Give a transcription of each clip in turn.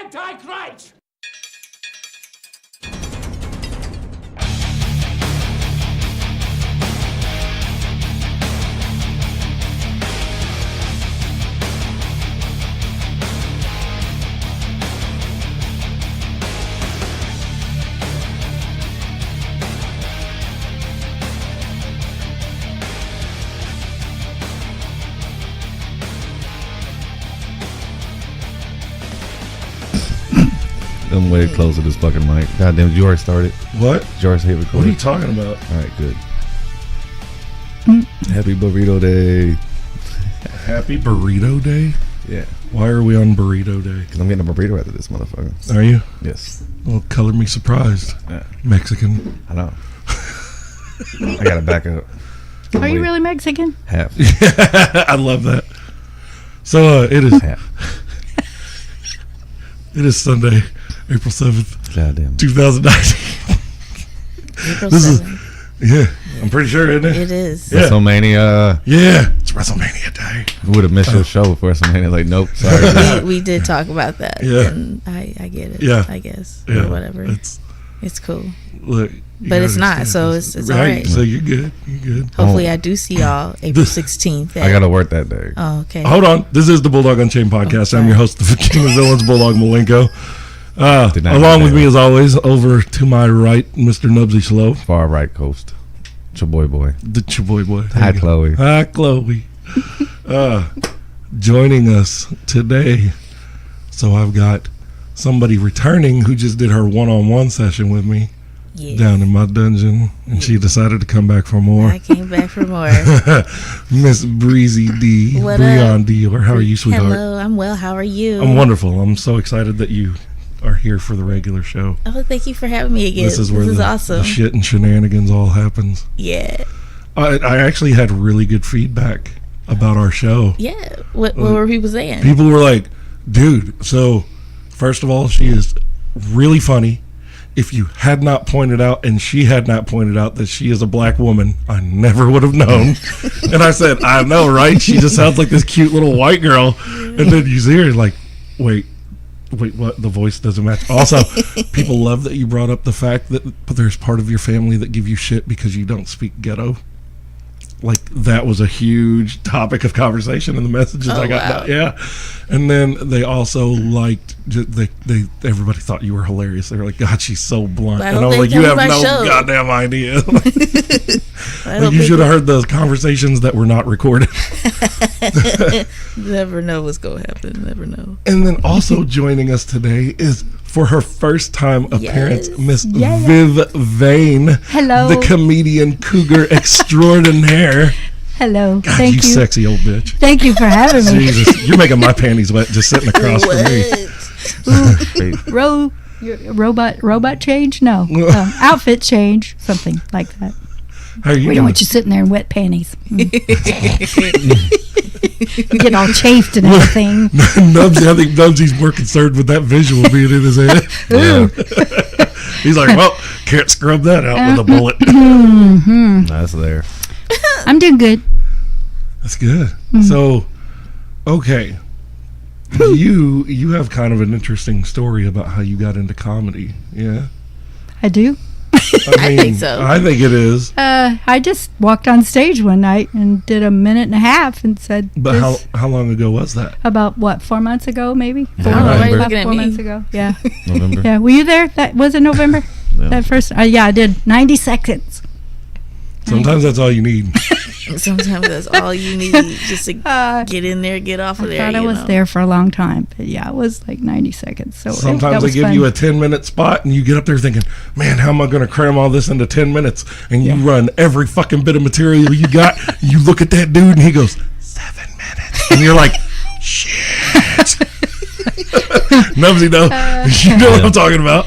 Antichrist! I'm way close to this fucking mic. Goddamn, did you already started? What? Did you already hit record? What are you talking about? All right, good. Happy Burrito Day. Happy Burrito Day? Yeah. Why are we on Burrito Day? Because I'm getting a burrito after this motherfucker. Are you? Yes. Well, color me surprised. Yeah. Mexican. I know. I gotta back up. Are you really Mexican? Half. I love that. So it is. Half. It is Sunday, April 7th, Goddamn. 2019. April This 7th. Yeah, I'm pretty sure, isn't it? It is. Yeah. WrestleMania. Yeah, it's WrestleMania Day. We would have missed your show for WrestleMania. Like, nope, sorry. We did talk about that. Yeah. And I get it. Yeah. I guess. Yeah. Or whatever. It's cool. look, But it's not, so it's all right. So you're good. You're good. Hopefully, I do see y'all April 16th. I gotta work that day. Oh, okay. Hold on. This is the Bulldog Unchained podcast. I'm your host, the King of Villains, Bulldog Malenko. Along with me, as always, over to my right, Mr. Knubsie Slow. Far right coast. Chaboy boy. The Chaboy boy. Hi, Chloe. Hi, Chloe. Joining us today. So I've got somebody returning who just did her one-on-one session with me down in my dungeon, and she decided to come back for more. I came back for more. Miss Breezy D. What Breon up? Dior. How are you, sweetheart? Hello, I'm well. How are you? I'm wonderful. I'm so excited that you are here for the regular show. Oh, thank you for having me again. This is where the awesome. shit and shenanigans all happens. Yeah. I actually had really good feedback about our show. Yeah. What were people saying? People were like, dude, so first of all, she is really funny. If you had not pointed out, and she had not pointed out that she is a black woman, I never would have known. And I said, I know, right? She just sounds like this cute little white girl. And then you see her like, wait, what? The voice doesn't match. Also, people love that you brought up the fact that there's part of your family that give you shit because you don't speak ghetto. Like, that was a huge topic of conversation in the messages I got. Wow. Yeah. And then they also liked, everybody thought you were hilarious. They were like, God, she's so blunt. And I was like, you have no goddamn idea. Like, you should have heard those conversations that were not recorded. Never know what's going to happen. Never know. And then also joining us today is, for her first time appearance, Miss Viv Vane. Hello. The comedian cougar extraordinaire. Hello. God, Thank you sexy old bitch. Thank you for having me. Jesus, you're making my panties wet just sitting across from me. Robot change? No. Outfit change. Something like that. How are you We don't want you sitting there in wet panties. Get all chafed and everything. Knubsie, I think Nubsie's more concerned with that visual being in his head. Yeah. He's like, well, can't scrub that out with a bullet. That's there. I'm doing good. That's good. So, okay. You have kind of an interesting story about how you got into comedy. Yeah? I do. I think so. I think it is. I just walked on stage one night and did a minute and a half and said. But how long ago was that? About what, 4 months ago, maybe? Why are you looking at 4 me? months ago. Yeah. November. Yeah. Were you there? That was it November? Yeah. That first. Yeah, I did 90 seconds. Sometimes that's all you need. Sometimes that's all you need just to get in there, get off of there. I thought I was there for a long time, but yeah, it was like 90 seconds. So sometimes they give you a 10-minute spot, and you get up there thinking, "Man, how am I going to cram all this into 10 minutes?" And you run every fucking bit of material you got. You look at that dude, and he goes, 7 minutes, and you're like, "Shit." Nobody knows. You know what I'm talking about.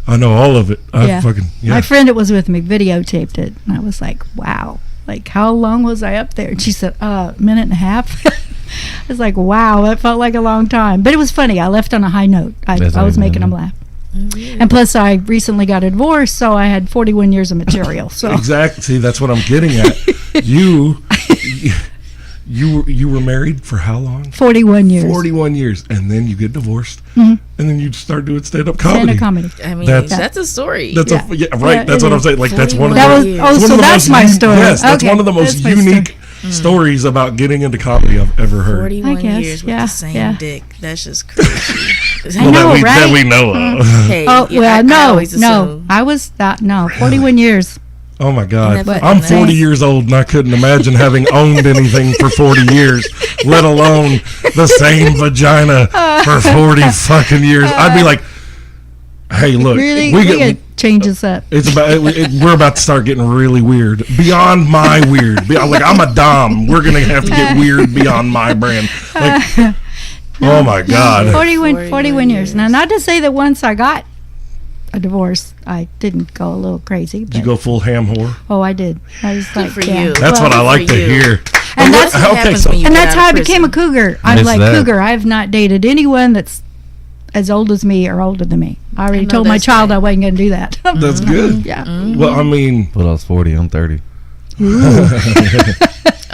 I know all of it. My friend that was with me videotaped it, and I was like, wow, like how long was I up there? And she said, minute and a half. I was like, wow, that felt like a long time, but it was funny. I left on a high note. I was making them laugh. Mm-hmm. And plus I recently got a divorce, so I had 41 years of material. So exactly. See, that's what I'm getting at. You were married for how long? 41 years. 41 years, and then you get divorced, Mhm. and then you start doing stand-up comedy. Stand-up comedy. I mean, That's- that's a story. That's Yeah. right. Yeah, That's it what I'm is. saying. Like that's one of That the. was, It's oh, it's one so of the that's most my unique- story. Yes, that's Okay, one of the most that's my story. unique stories about getting into comedy I've ever heard. 41 I guess, years with yeah, the same yeah. dick. That's just crazy. I know, that we right? know of. Hey, Oh, yeah, well, I no, always no. assume. I was not, no, 41 years. Oh my God! But- I'm Nice. 40 years old and I couldn't imagine having owned anything for 40 years, let alone the same vagina for 40 fucking years. I'd be like, "Hey, look, Really? we We get could change this up. it's about we're about to start getting really weird, beyond my weird. Like I'm a dom. We're gonna have to get weird beyond my brand. Like, oh my God! 41 years. Now, not to say that once I got a divorce, I didn't go a little crazy. Did you but- go full ham whore? Oh, I did. I was like, for yeah. you. That's Well, what I like to for you. hear. And But that's what- what happens when you And get that's out how I of became a prison. cougar. I'm Miss like, that. cougar. I've not dated anyone that's as old as me or older than me. I already know told my that's child right. I wasn't going to do that. That's good. Yeah. Well, I mean, But I was 40. I'm 30.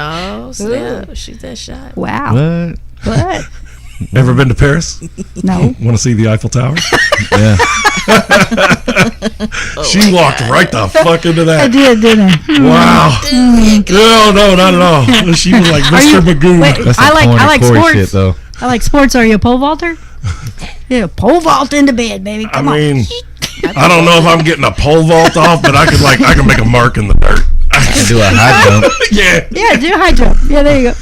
Oh, snap. Shoot that shot. Wow. What? What? ever been to Paris? No. Want to see the Eiffel Tower? Yeah. She walked right the fuck into I that. did, didn't I? Wow. No, not at all. She was like Are you- Mr. Magoo. wait, That's I like Corey sports. shit, though. I like sports. Are you a pole vaulter? Yeah, pole vault into bed, baby. I Come on. mean, I don't know if I'm getting a pole vault off, but I can make a mark in the dirt. I do a high jump. Yeah. Yeah, do high jump. Yeah, there you go.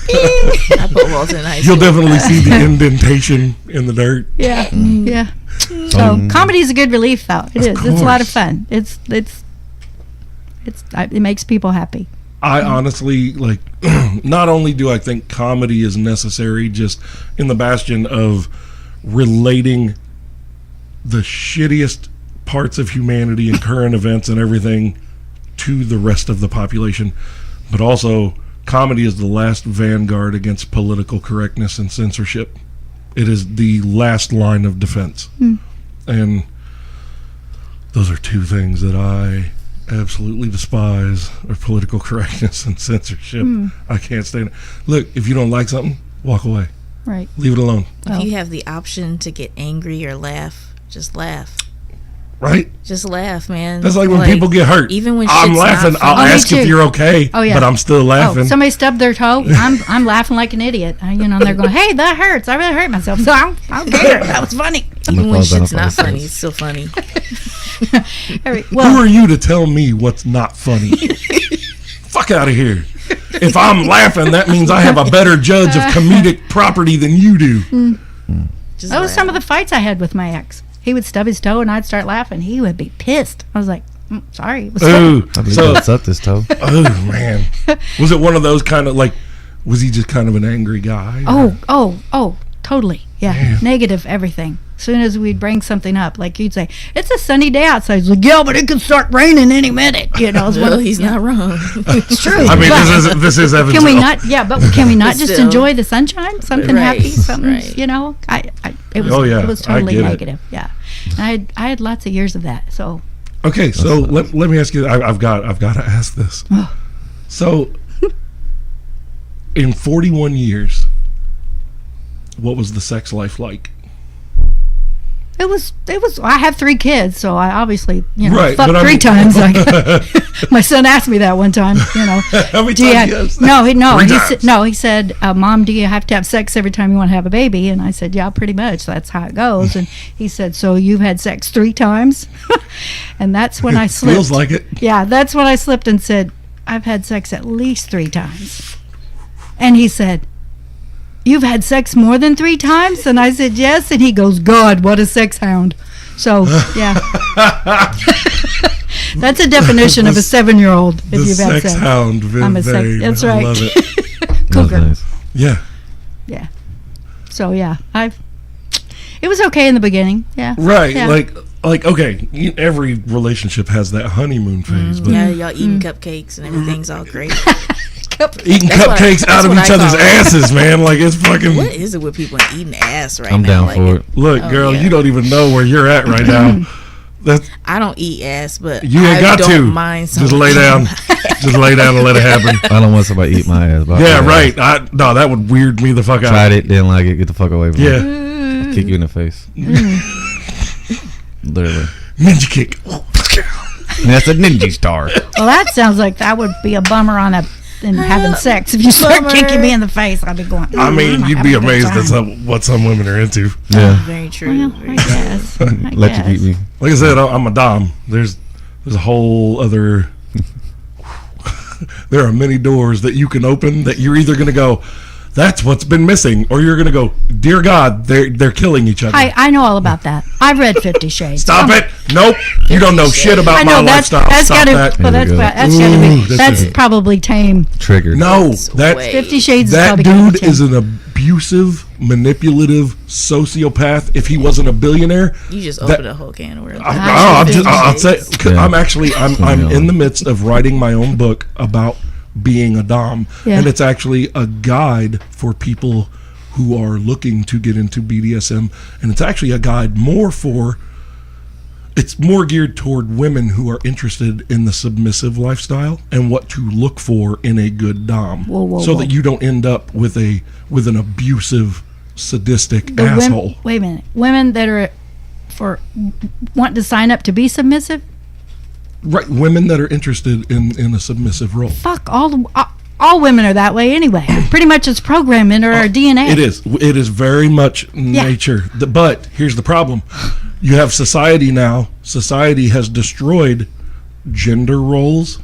I put balls in high school. You'll definitely see the indentation in the dirt. Yeah, yeah. So comedy is a good relief, though. It is. It's a lot of course. fun. It makes people happy. I honestly like. Not only do I think comedy is necessary, just in the bastion of relating the shittiest parts of humanity and current events and everything to the rest of the population, but also comedy is the last vanguard against political correctness and censorship. It is the last line of defense, and those are two things that I absolutely despise: are political correctness and censorship. I can't stand it. Look, if you don't like something, walk away. Right. Leave it alone. If you have the option to get angry or laugh, just laugh. Right? Just laugh, man. That's like when people get hurt. Even when I'm shit's laughing. not I'll funny. me ask if too. you're okay. Oh, yeah. But I'm still laughing. Oh, somebody stubbed their toe. I'm laughing like an idiot. And they're going, "Hey, that hurts. I really hurt myself." So I don't care. That was funny. Even when shit's not Identify funny, first. it's still funny. Who Well, are you to tell me what's not funny? Fuck out of here. If I'm laughing, that means I have a better judge of comedic property than you do. Just that was laugh. some of the fights I had with my ex. He would stub his toe and I'd start laughing. He would be pissed. I was like, sorry. It was funny. Ooh. I believe So, that's up this toe. oh, man. Was it one of those kind of like, was he just kind of an angry guy? Oh, totally. Yeah. Negative everything. As soon as we'd bring something up, like you'd say, "It's a sunny day outside." He's like, "Yeah, but it could start raining any minute." You know, it's one Well, of- he's not wrong. It's true. I mean, but this is Evansville. can we not? Yeah, but can we not But just still. enjoy the sunshine? Something Right, happy. Something, right. you know. It was. Oh, yeah, It was I totally get it. negative. Yeah. And I had lots of years of that. So Okay, so let me ask you. I've got to ask this. So, in 41 years, what was the sex life like? it was. I have 3 kids, so I obviously Right, fucked but I 3 mean- times. Like, my son asked me that one time. You know. How many Do you times have, you have sex? no, he 3 said, times. no. He said, "Mom, do you have to have sex every time you want to have a baby?" And I said, "Yeah, pretty much. That's how it goes." And he said, "So you've had sex 3 times?" And that's when I slipped. Feels like it. Yeah, that's when I slipped and said, "I've had sex at least 3 times." And he said, "You've had sex more than 3 times?" And I said, "Yes." And he goes, "God, what a sex hound." So, yeah. That's a definition of a 7-year-old if The you've had sex sex. hound. I'm a sex. Vivane. That's I right. love it. Cougar. That's nice. Yeah. So, yeah, it was okay in the beginning. Yeah. Right. Yeah. Like okay, every relationship has that honeymoon phase, but Yeah, y'all eating cupcakes and everything's all great. eating That's what I- cupcakes out that's of what each I other's call it. asses, man. Like it's fucking. What is it with people eating ass right I'm now? down Like, for it. Look, Oh, girl, yeah. you don't even know where you're at right now. I don't eat ass, but You ain't I got don't to. mind Just lay down. Just lay down and let it happen. I don't want somebody to eat my ass. But Yeah, right. No, that would weird me the fuck out. Tried it, didn't like it. Get the fuck away from Yeah. me. Kick you in the face. Literally. Ninja kick. And that's a ninja star. Well, that sounds like that would be a bummer on having sex. If you start Bummer. kicking me in the face, I'd be going. I mean, I'm you'd be having a good amazed time. at what some women are into. Yeah. Very true. Well, I guess. Electrocute me. Like I said, I'm a dom. There's a whole other. There are many doors that you can open that you're either going to go, that's what's been missing, or you're going to go, dear God, they're killing each other. I know all about that. I've read 50 Shades. Stop it! Nope, you don't know shit about I my know lifestyle. that's Stop gotta. that. Well, There we that's go. gotta Ooh, be. that's That's probably tame. Triggered. No, that Way. 50 Shades. that is probably dude tame. is an abusive, manipulative sociopath. If he wasn't a billionaire, You just that- opened a whole can of worms. I'll say, cause Yeah. I'm in the midst of writing my own book about being a dom, Yeah. and it's actually a guide for people who are looking to get into BDSM, and it's actually a guide it's more geared toward women who are interested in the submissive lifestyle and what to look for in a good dom, Whoa, so whoa. that you don't end up with an abusive, sadistic The women- asshole. wait a minute. Women that are want to sign up to be submissive. Right, women that are interested in a submissive role. Fuck all women are that way anyway. Pretty much it's programmed into our DNA. It is very much nature. But here's the problem. You have society now. Society has destroyed gender roles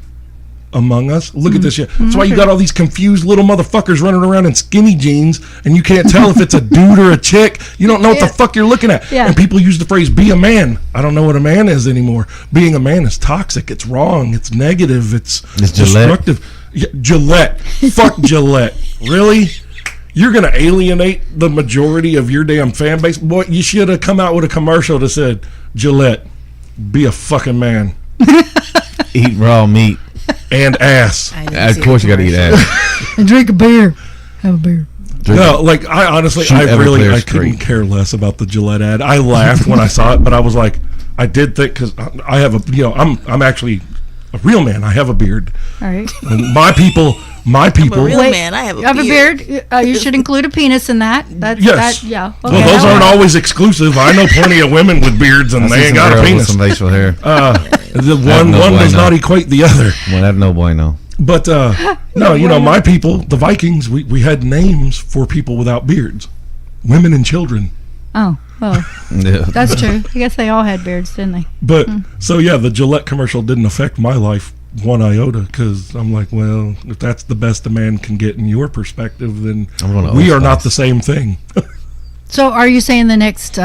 among us. Look at this shit. That's why you got all these confused little motherfuckers running around in skinny jeans, and you can't tell if it's a dude or a chick. You don't know what the fuck you're looking at. Yeah. And people use the phrase "be a man." I don't know what a man is anymore. Being a man is toxic. It's wrong. It's negative. It's Gillette. destructive. Yeah, Gillette. Fuck Gillette. Really? You're going to alienate the majority of your damn fan base? Boy, you should have come out with a commercial that said, Gillette, be a fucking man. Eat raw meat. And ass. I didn't Of see course the you got to eat commercial. ass. And drink a beer. Have a beer. No, like, I honestly, Shoot every player I couldn't straight. care less about the Gillette ad. I laughed when I saw it, but I was like, I did think, because I have I'm actually a real man. I have a beard. All right. And my people, I'm a real Wait, man. I have a You have a beard. beard. You should include a penis in that. That's Yes. That, yeah. well, those that aren't works. always exclusive. I know plenty of women with beards, and I they see ain't some got a girls with penis. some facial hair. The have one no does bueno. not equate the other. Well, that's no bueno. But no, my people, the Vikings, we had names for people without beards, women and children. Oh, well, Yeah. that's true. I guess they all had beards, didn't they? But so yeah, the Gillette commercial didn't affect my life one iota, because I'm like, well, if that's the best a man can get in your perspective, then I'm going to we Old are not Spice. the same thing. So are you saying the next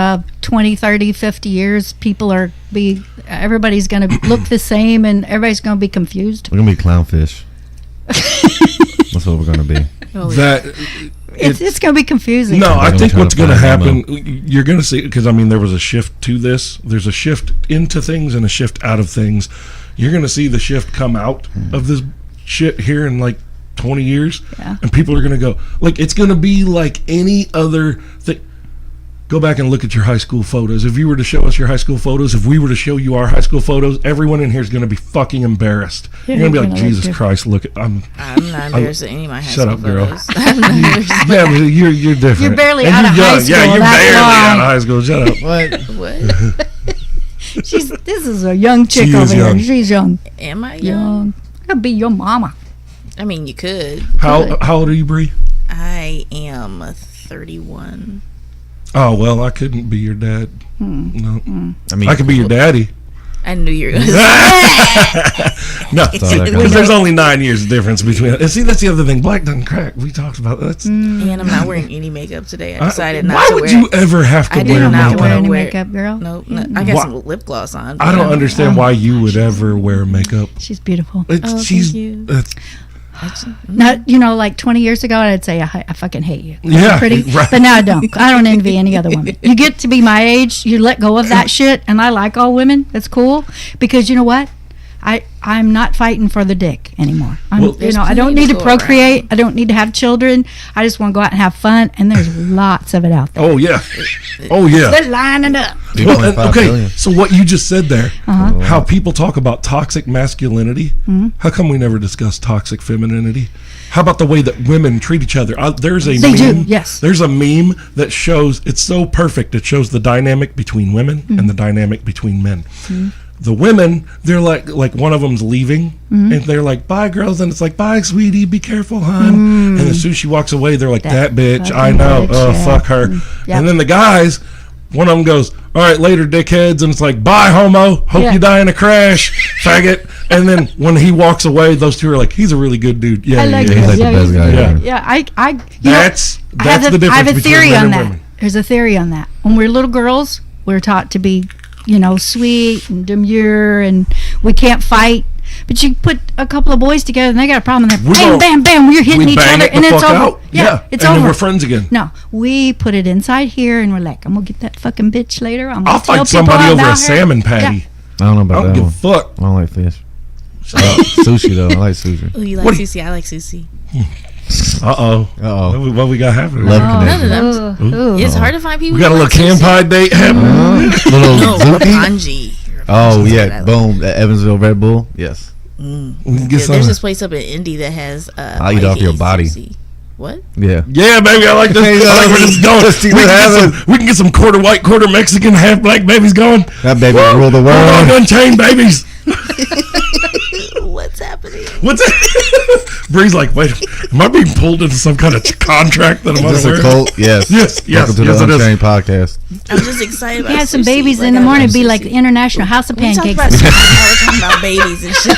20, 30, 50 years, everybody's going to look the same and everybody's going to be confused? We're going to be clownfish. That's what we're going to be. Oh, yeah. That It's going to be confusing. no, They're I gonna think try to what's going to find happen, ammo. you're going to see, because I mean, there was a shift to this. There's a shift into things and a shift out of things. You're going to see the shift come out of this shit here in like 20 years, Yeah. and people are going to go, like, it's going to be like any other thing. Go back and look at your high school photos. If you were to show us your high school photos, if we were to show you our high school photos, everyone in here is going to be fucking embarrassed. Yeah, You're going to be you're like, gonna look Jesus different. Christ, look at, I'm not embarrassed at any of my high Shut school up, girl. photos. I'm not embarrassed. yeah, but you're different. You're barely And out you're of high young. Yeah, school, you're that's barely why. out of high school. Shut up. What? This is a young chick She is over here. young. She's young. Am I young? Young. Could be your mama. I mean, you could. How old are you, Bree? I am 31. Oh, well, I couldn't be your dad. No. I mean, I could be your daddy. I knew you were going to No, all that because goes. there's only 9 years difference between. And see, that's the other thing. Black doesn't crack. We talked about that. That's, And I'm not wearing any makeup today. I decided not why to would wear you ever have to I did wear not Not makeup? wear wanna any wear- makeup, girl. Nope. I got Why- some lip gloss on. I don't but understand why you would ever wear makeup. She's beautiful. Oh, She's thank you. it's- Not, like 20 years ago, I'd say I fucking hate you. Yeah, Pretty, right. but now I don't. I don't envy any other woman. You get to be my age, you let go of that shit, and I like all women. That's cool, because you know what? I'm not fighting for the dick anymore. Well, I don't need to go procreate. I don't need to have children. I just want to go out and have fun. And there's lots of it out there. Oh yeah. Oh yeah. They're lining up. Well, and, 3.5 okay, billion. so what you just said there, Uh-huh. how people talk about toxic masculinity, Mm-hmm. how come we never discuss toxic femininity? How about the way that women treat each other? There's a They meme. do, yes. There's a meme that shows, it's so perfect. It shows the dynamic between women Mm-hmm. and the dynamic between men. The women, they're like one of them's leaving, Mm-hmm. and they're like, "Bye, girls," and it's like, "Bye, sweetie, be careful, hon." And as soon as she walks away, they're like, "That bitch, I fucking know, bitch, oh yeah. fuck her." Yep. And then the guys, one of them goes, "All right, later, dickheads," and it's like, "Bye, homo. Hope Yeah. you die in a crash, faggot." And then when he walks away, those two are like, "He's a really good dude." Yeah, I like yeah, he's it. like the best guy Yeah. ever. Yeah, I you That's I have the difference I have a between theory men on and that. women. There's a theory on that. When we're little girls, we're taught to be, sweet and demure, and we can't fight. But you put a couple of boys together, and they got a problem, and We they're go- bam, bam, bam. We're hitting We each bang other, it and the it's fuck over. out. Yeah, it's and over. then we're friends again. No, we put it inside here, and we're like, I'm gonna get that fucking bitch later. I'm gonna I'll tell fight people somebody over about a her. salmon patty. I don't know I about don't that give a one. fuck. I don't like fish. Sushi though. I like sushi. Oh, you like What do you- sushi? I like sushi. Uh-oh. Uh-oh. What we got happening? Love there? connection. None of them. Ooh, ooh. It's hard to find people. We got a who little like sushi. camp date happening. Little No, Zuki. Rapunji. Oh Rapunji's yeah, what I like. boom. At Evansville Red Bull. Yes. We can Yeah, get some. there's this place up in Indy that has. I'll eat off your body. Sushi. What? Yeah. Yeah, baby, I like this. Hey, I like where this is going. just see We what can, get happens. some, we can get some quarter white, quarter Mexican, half black babies going. That baby Woo! rule the Bulldog world. Unchained babies. What's happening? What's that? Bree's like, wait, am I being pulled into some kind of contract that I'm Just a unaware of? cult. Yes. Yes, yes, Welcome to yes, the it is. Unchained podcast. I'm just excited about You had some sushi. babies Like, in the I morning, love be like sushi. the International House of We talked Pancakes. about sushi. Now we're talking about babies and shit.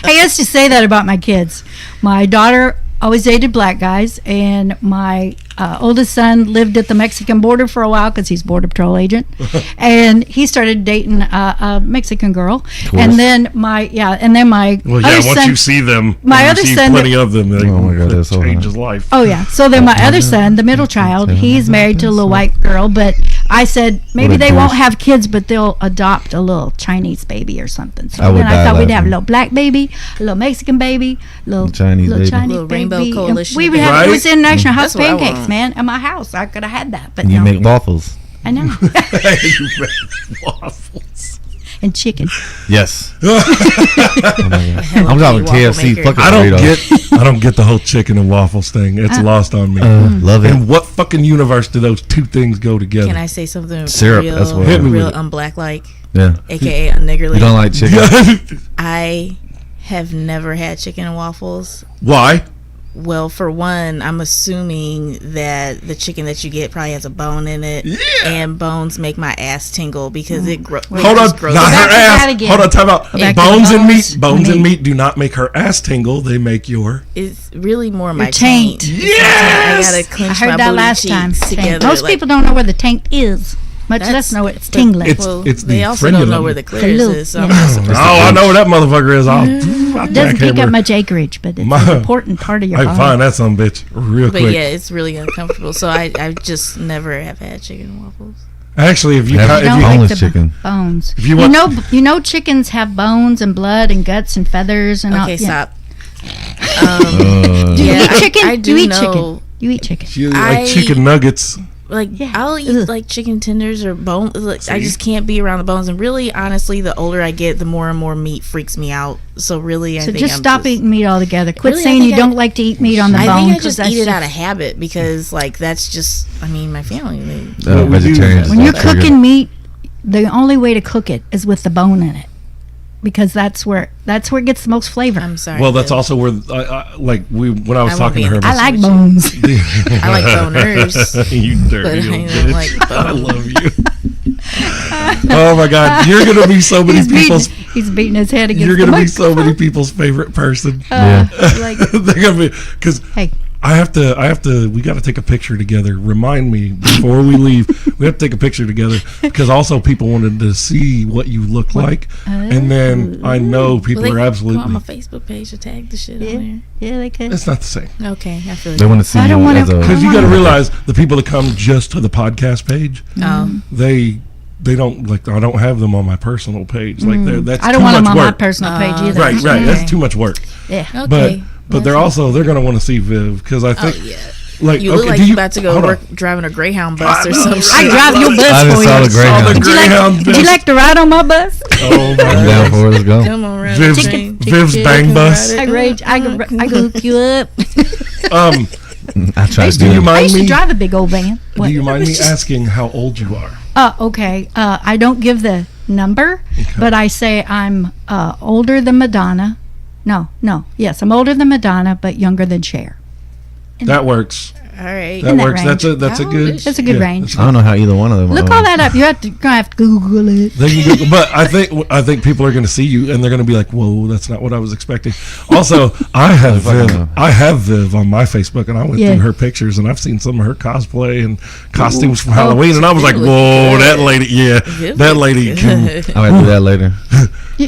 I used to say that about my kids. My daughter always dated black guys, and my oldest son lived at the Mexican border for a while because he's border patrol agent, and he started dating a Mexican girl. And then my Well, yeah, other once son, you see them, my when other you see son- plenty of them, they Oh my God, that's so change hot. his life. Oh yeah. So then my other son, the middle child, he's married to a little white girl. But I said maybe What a they won't douche. have kids, but they'll adopt a little Chinese baby or something. So I would then I die thought we'd laughing. have a little black baby, a little Mexican baby, little Chinese baby. Little rainbow baby. coalition We would baby. have it was Right? International House That's what I Pancakes, want. man, at my house. I could have had that, but You no, make waffles. I know. You make waffles. And chicken. Yes. Hello I'm talking Kitty waffle KFC. maker. Fucking I don't burrito. I don't get the whole chicken and waffles thing. It's lost on me. Love In it. what fucking universe do those two things go together? Can I say something Syrup, real, that's what- Hit me with real it. unblack-like, Yeah. aka unniggerly? You don't like chicken? I have never had chicken and waffles. Why? Well, for one, I'm assuming that the chicken that you get probably has a bone in it, Yeah. and bones make my ass tingle because it Hold on, grows. not her Back to that ass. again. Hold on, time out. Back to Bones the and bones. meat. Bones and Meat. meat do not make her ass tingle. They make your. It's really more my Your taint. taint. Yes! I gotta I clench heard my that booty last cheeks time. Taint. together. Most like- people don't know where the taint is, much less That's- know it's but- tingling. It's Well, the they also don't know frenulum. where the clitoris Hello. is. So I'm not surprised. Oh, I know where that motherfucker is. I'll It doesn't take up much acreage, but it's an important part of your I body. find that some bitch real But quick. yeah, it's really uncomfortable. So I just never have had chicken and waffles. Actually, if you Have cut- you if don't you like boneless the chicken. bones. If you You want- know, chickens have bones and blood and guts and feathers and all. Okay, yeah. stop. Do you Yeah, eat chicken? I do you eat know- chicken. You eat chicken. you like I- chicken nuggets, Like Yeah. I'll eat Ugh. like chicken tenders or bone. Like, I See? just can't be around the bones. And really, honestly, the older I get, the more and more meat freaks me out. So really, I So think just I'm stop eating meat altogether. Quit Really, I saying you think don't like to eat meat on the I bone. think I 'cause just that's eat it out of habit because like that's just. I mean, my family. Well, we do- Vegetarians. when you're don't trigger. cooking meat, the only way to cook it is with the bone in it, because that's where it gets the most flavor. I'm sorry. well, that's but also where, when I was I won't talking be to her, in- I about like bones. I like boners. you dirty But I little don't bitch. like I bones. love you. Oh my God, you're gonna be so many people's. He's beating his head against You're the gonna be so microphone. many people's favorite person. Yeah. Like, They're gonna be because hey, I have to. We got to take a picture together. Remind me before we leave. We have to take a picture together because also people wanted to see what you look like, and then I know people Well, they are can go on my absolutely. Facebook page to tag the shit yeah, on yeah, they could. It's not the same there. Okay, I feel They want to see I you don't wanna- as a. because you I got to wanna- realize the people that come just to the podcast page, Oh, they they don't like. I don't have them on my personal page. Like that's I don't too want them much on my work. personal page either. Right. Okay. That's too much work. Yeah. Okay. But they're gonna want to see Viv because I think yeah. like You look okay, like do you you about to go hold on. work driving a Greyhound bus I or know, some right? shit. I drive your I bus just for saw you. the Greyhound. the Would you, Greyhound like, would you bus. like to ride on my bus? Oh my I'm down for it. Let's go. Come on, ride Viv's, the train. Viv's bang bus. I rage. I can hook you up. I try to Do you do it. I mind used to me? drive a big old van. Do you mind me asking how old you are? Okay. I don't give the number, but I say I'm older than Madonna. No. Yes, I'm older than Madonna, but younger than Cher. That works. All right. That In that works. range. That's a How good. old is That's a good range. I don't know how either one of them Look are. all that up. You're gonna have to Google it. They can Google, but I think people are going to see you and they're going to be like, "Whoa, that's not what I was expecting." Also, I have Viv on my Facebook, and I went Yeah. through her pictures, and I've seen some of her cosplay and costumes from Halloween, and I was like, Viv "Whoa, look that good. lady, yeah, Viv that look lady can." good. I might do that later.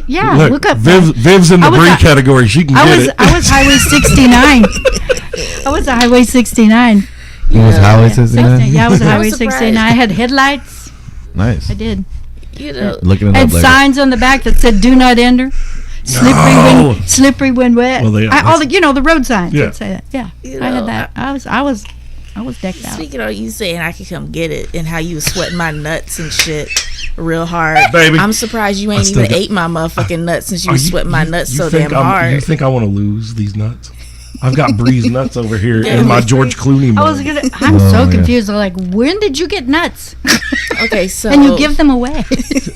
Yeah, look up. Viv's in the I was Bree at- category. She can get it. I was Highway 69. I was at Highway 69. You was Highway 69? Yeah, I was at I'm Highway surprised. 69. I had headlights. Nice. I did. You know, Looking it And up later. signs on the back that said "Do not enter." No. Slippery when wet. Well, they are. All the the road signs Yeah. that say that. Yeah, You I know, had that. I was decked out. speaking of you saying I could come get it and how you was sweating my nuts and shit real hard, Baby. I'm surprised you I ain't still even got- ate my motherfucking nuts since you Are was sweating my nuts so think damn hard. You think I want to lose these nuts? I've got Bree's nuts over here Damn, in my it's George Clooney I mug. was gonna. I'm Oh, so yeah. confused. I'm like, when did you get nuts? Okay, so And you give them away.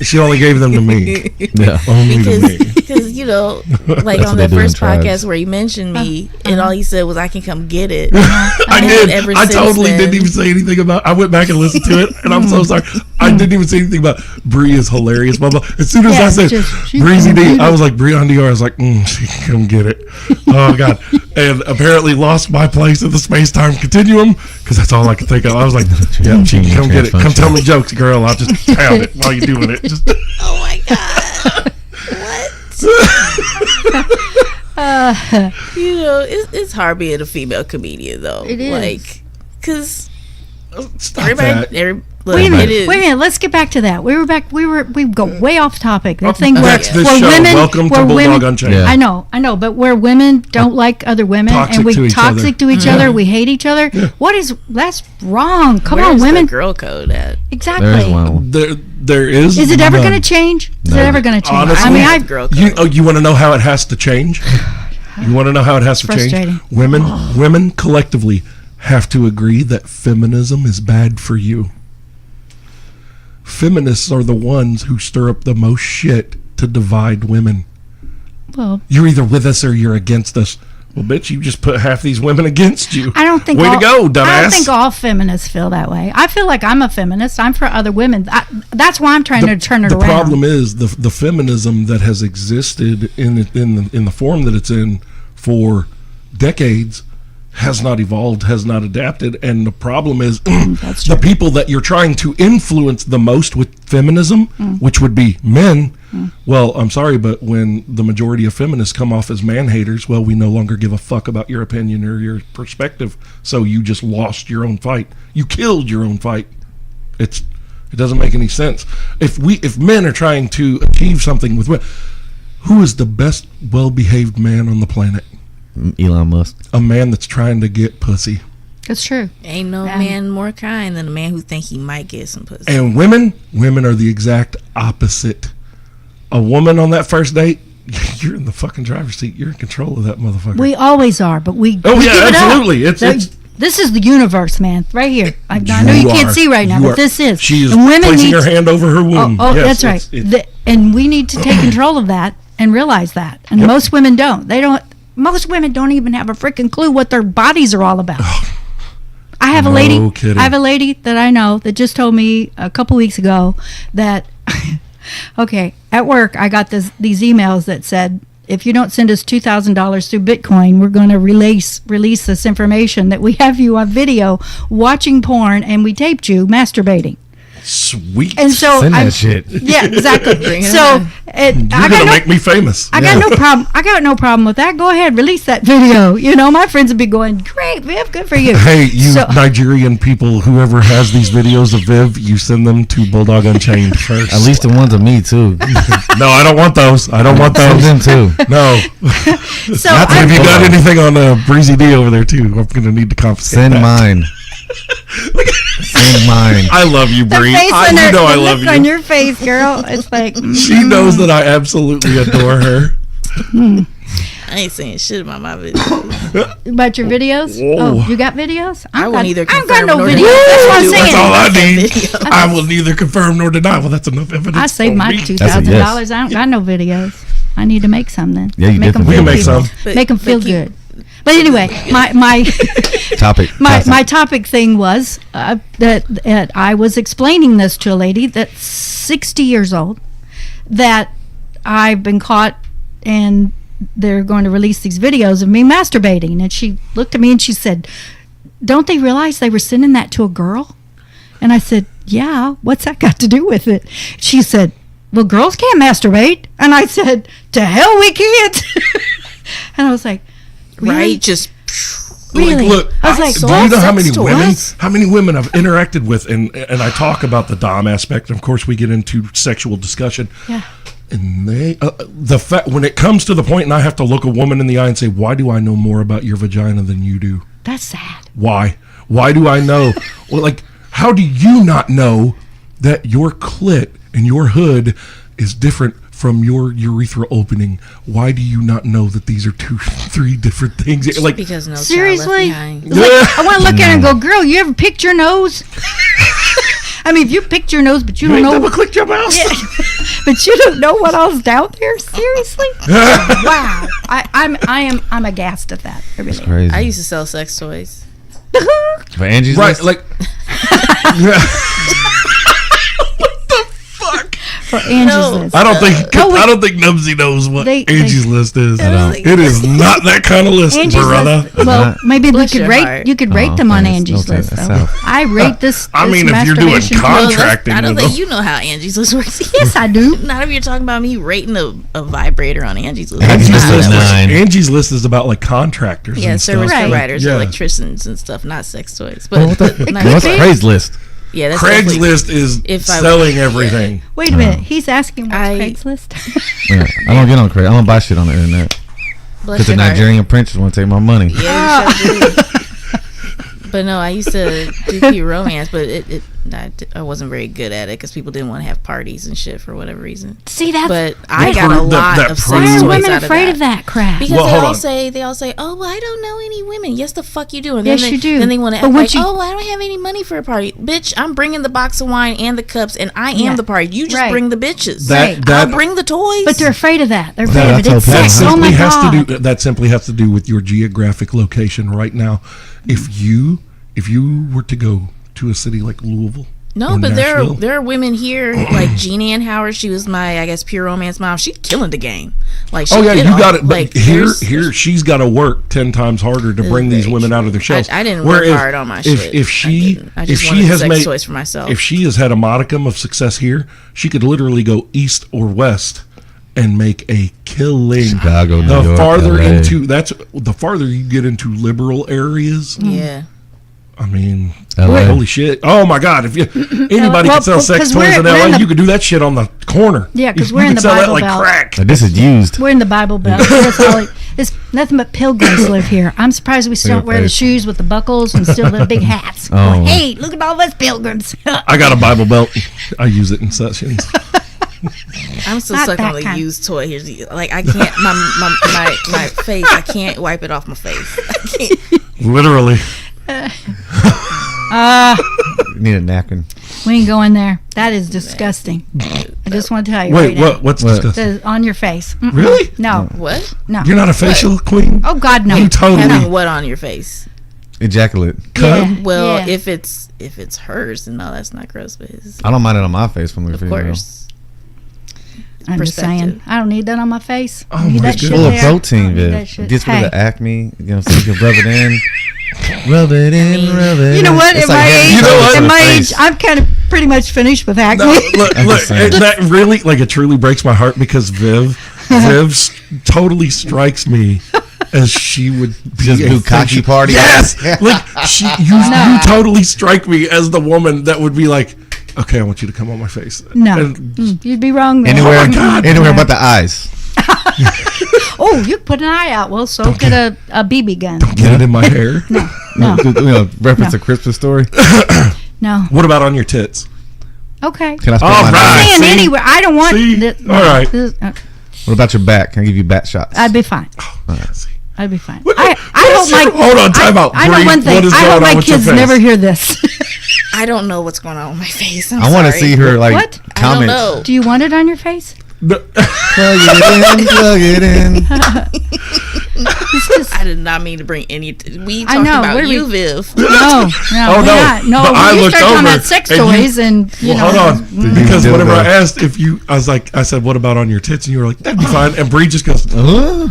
She only gave them to me. Yeah. Only to me. because you know, like That's on what they the do in first tribes. podcast where he mentioned me, and all he said was, "I can come get it." I And did. ever I since totally then- didn't even say anything about. I went back and listened to it, and I'm so sorry. I didn't even say anything about Bree is hilarious. Blah blah. As soon as Yeah, I said she Breezy can D, get I it. was like Bree on DR. I was like, she can come get it. Oh god. And apparently lost my place in the space time continuum because that's all I could think of. I was like, yeah, she can come get it. Come tell me jokes, girl. I'll just pound it while you're doing it. Just Oh my god! What? You know, it's hard being a female comedian though. It is. Like, cause stop that. look, Wait a minute. it is. Wait a minute. Let's get back to that. We go way off topic. That thing where, That's this where show. women. Welcome to where Bulldog women, Unchained. Yeah. I know, but where women don't like other women Toxic and we to each toxic other. to each other, we hate each other. That's wrong. Come on, Where's women. the girl code at? Exactly. There's one. There is. Is it ever none. going to change? Is it No. ever going to change? Honestly, I mean, Where's girl code? You want to know how it has to change? You want to know how it has to Frustrating. change? Women collectively have to agree that feminism is bad for you. Feminists are the ones who stir up the most shit to divide women. well, You're either with us or you're against us. Well, bitch, you just put half these women against you. I don't think. Way all, to go, dumbass. I don't think all feminists feel that way. I feel like I'm a feminist. I'm for other women. That's why I'm trying to turn it the around. problem is the feminism that has existed in the form that it's in for decades has not evolved, has not adapted, and the problem is That's the true. people that you're trying to influence the most with feminism, which would be men. Well, I'm sorry, but when the majority of feminists come off as man haters, well, we no longer give a fuck about your opinion or your perspective. So you just lost your own fight. You killed your own fight. It doesn't make any sense. If men are trying to achieve something with women, who is the best well-behaved man on the planet? Elon Musk. A man that's trying to get pussy. That's true. Ain't no Yeah. man more kind than a man who think he might get some pussy. And women are the exact opposite. A woman on that first date, you're in the fucking driver's seat. You're in control of that motherfucker. We always are, but we. Oh, we yeah, give it up. absolutely. It's- This is the universe, man, right here. I know you can't see right now, but this is. She is And women placing need her to- hand over her womb. Oh, Yes, that's right. it's- And we need to take control of that and realize that. And Yep. most women don't. They don't. Most women don't even have a freaking clue what their bodies are all about. I have a lady. No kidding. I have a lady that I know that just told me a couple weeks ago that. Okay, at work I got these emails that said, if you don't send us $2,000 through Bitcoin, we're going to release this information that we have you on video watching porn and we taped you masturbating. Sweet. And so Send I'm, that shit. yeah, exactly. Bring it So on. I You're got gonna no, make me famous. I got no problem. I got no problem with that. Go ahead, release that video. You know, my friends would be going, "Great, Viv, good for you." Hey, you So- Nigerian people, whoever has these videos of Viv, you send them to Bulldog Unchained first. At least the ones of me too. No, I don't want those. I don't want Send those. them too. No. So Not Have you Bulldog. got anything on Breezy D over there too? I'm gonna need to confiscate Send that. mine. Send mine. I love you, the Bree. face I, on you her, know I the love look on you. your face, girl. It's like She knows that I absolutely adore her. I ain't saying shit about my videos. about your videos. Whoa. Oh, you got videos? I won't either I've got confirm no nor videos. deny. That's what I'm Woo! saying. That's all I need. Video. I will neither confirm nor deny. Well, that's enough evidence. I saved for my me. $2,000. I don't got no videos. I need to make some then. Yeah, you make them definitely We can feel make people. some. But- Make them but feel keep- good. But anyway, my Topic. my topic thing was that I was explaining this to a lady that's 60 years old, that I've been caught and they're going to release these videos of me masturbating. And she looked at me and she said, "Don't they realize they were sending that to a girl?" And I said, "Yeah, what's that got to do with it?" She said, "Well, girls can't masturbate." And I said, "To hell we can't." And I was like, "Really? Right? Just Really?" Look, I was like, do you know sex how many women I've interacted with, and I talk about the dom aspect. And of course, we get into sexual discussion. Yeah. And they, the fact when it comes to the point, and I have to look a woman in the eye and say, "Why do I know more about your vagina than you do? That's sad. Why? Why do I know? Well, like, how do you not know that your clit and your hood is different from your urethral opening? Why do you not know that these are 2-3 different things?" Like, because no Seriously? child left behind. I want to look at her and go, "Girl, you ever picked your nose?" I mean, if you picked your nose, but you you don't ain't know, double clicked your mouse. but you don't know what else down there. Seriously? Wow. I'm aghast at that. I really. Crazy. I used to sell sex toys. For Angie's Right, list? like. For Angie's No. list. I don't think No, we- I don't think Nubsie knows what They- Angie's list is. don't. It is not that kind of list, Angie's brother. list. Well, Not- maybe we Bless could your rate. heart. You could rate Oh, them on thanks. Angie's No, list. that's Though. out. I rate this. I mean, this if you're doing masturbation contracting I don't with think them. you know how Angie's list works. Yes, I do. Not if you're talking about me rating a vibrator on Angie's list. Angie's That's list not- is 9. Angie's list is about like contractors. Yeah, and service stuff. Right. providers, Yeah. electricians and stuff, not sex toys. Well, But, what but the- not- what's be. Craigslist? yeah, that's definitely- Craigslist is If I- selling everything. Wait a minute. He's asking what's I- Craigslist. Yeah, I don't get on Craigslist. I don't buy shit on the internet. Bless Because the your heart. Nigerian princes want to take my money. Yeah, you sure do. But no, I used to do cute romance, but I wasn't very good at it because people didn't want to have parties and shit for whatever reason. See, that's But I That got a prove- that- lot that of proves- why sex are toys women out afraid of that crap? Because Well, they hold all on. say, "Oh, well, I don't know any women." Yes, the fuck you do. And Yes, then you do. Then they want to But act what like, you- "Oh, well, I don't have any money for a party." Bitch, I'm bringing the box of wine and the cups, and I am Yeah. the party. You just Right. bring the bitches. That- I'll that- bring the toys. But they're afraid of that. They're That- afraid of it. that's It's how That sex. people- Oh my simply has god. to do. That simply has to do with your geographic location right now. If you were to go to a city like Louisville, No, or but Nashville, there are women here like Jean Ann Howard. She was my, I guess, pure romance mom. She's killing the game. Like, she Oh yeah, did you all- got it. But like, here, there's- she's got to work 10 times harder to bring these very women out of their true. shells. I didn't work hard on my shit. If I she, didn't. I if just she wanted has sex made, toys for myself. if she has had a modicum of success here, she could literally go east or west and make a killing. Chicago, New the York, farther LA. into the farther you get into liberal areas. Yeah. I mean, LA. holy shit! Oh my God! If anybody Well, could sell sex 'cause toys we're in in LA, the- you could do that shit on the corner. Yeah, 'cause You we're in could the sell that Bible like Belt. crack. Like, this is used. We're in the Bible Belt. It's nothing but pilgrims live here. I'm surprised we still Look at wear the face. shoes with the buckles and still the big hats. Oh. Hey, look at all those pilgrims. I got a Bible belt. I use it in sessions. I'm still Not stuck on that the kind. used toy. Here's the, like, I can't, my face, I can't wipe it off my face. I can't. Literally. You need a napkin. We ain't going there. That is disgusting. I just want to tell you Wait, right what's What? disgusting? now. On your face. Mm-mm. Really? No. What? No. You're not a facial queen? Oh God, no. You totally Having what on your face? Ejaculate. Yeah, Well, yeah. if it's hers, then no, that's not gross. But his, I don't mind it on my face from the of female. course. I'm just saying. perspective. I don't need that on my face. Oh I need my that shit God. Full of there. protein, I don't need Viv. that shit. Gets rid Hey. of the acne. You know, so you can rub it in. Rub it in, rub it in. You know what? It's At my age, You know what? at my Face. age, I'm kind of pretty much finished with acne. No, look, saying. that really, like, it truly breaks my heart because Viv totally strikes me as she would be Just a do cocky friendship- party. Yes, like you totally strike me as the woman that would be like, okay, I want you to come on my face. No, And- you'd be wrong there. Anywhere, Oh my God. anywhere but the eyes. Oh, you could put an eye out. Well, so could a BB gun. Get it in my hair. No, Reference a Christmas story. no. What about on your tits? Okay. Can I spell All my right. name? Saying see? anywhere. I don't want. See? All right. What about your back? Can I give you back shots? I'd be fine. See? I'd be fine. What- I what hope is my your- hold on, time out. I know Bree, one thing. what is I going hope on my with your kids face? never hear this. I don't know what's going on with my face. I want to see her like What? I don't comment. know. Do you want it on your face? No. Plug it in, plug it in. I did not mean to bring any. We I talking know. about What are you, we- Viv. No, Oh, we're no. not. No, But I when you looked start talking over about sex and you- toys and you know. Hold on, you because do whenever that? I asked if you, I said, what about on your tits? And you were like, that'd be fine. And Bree just goes, Uh-huh.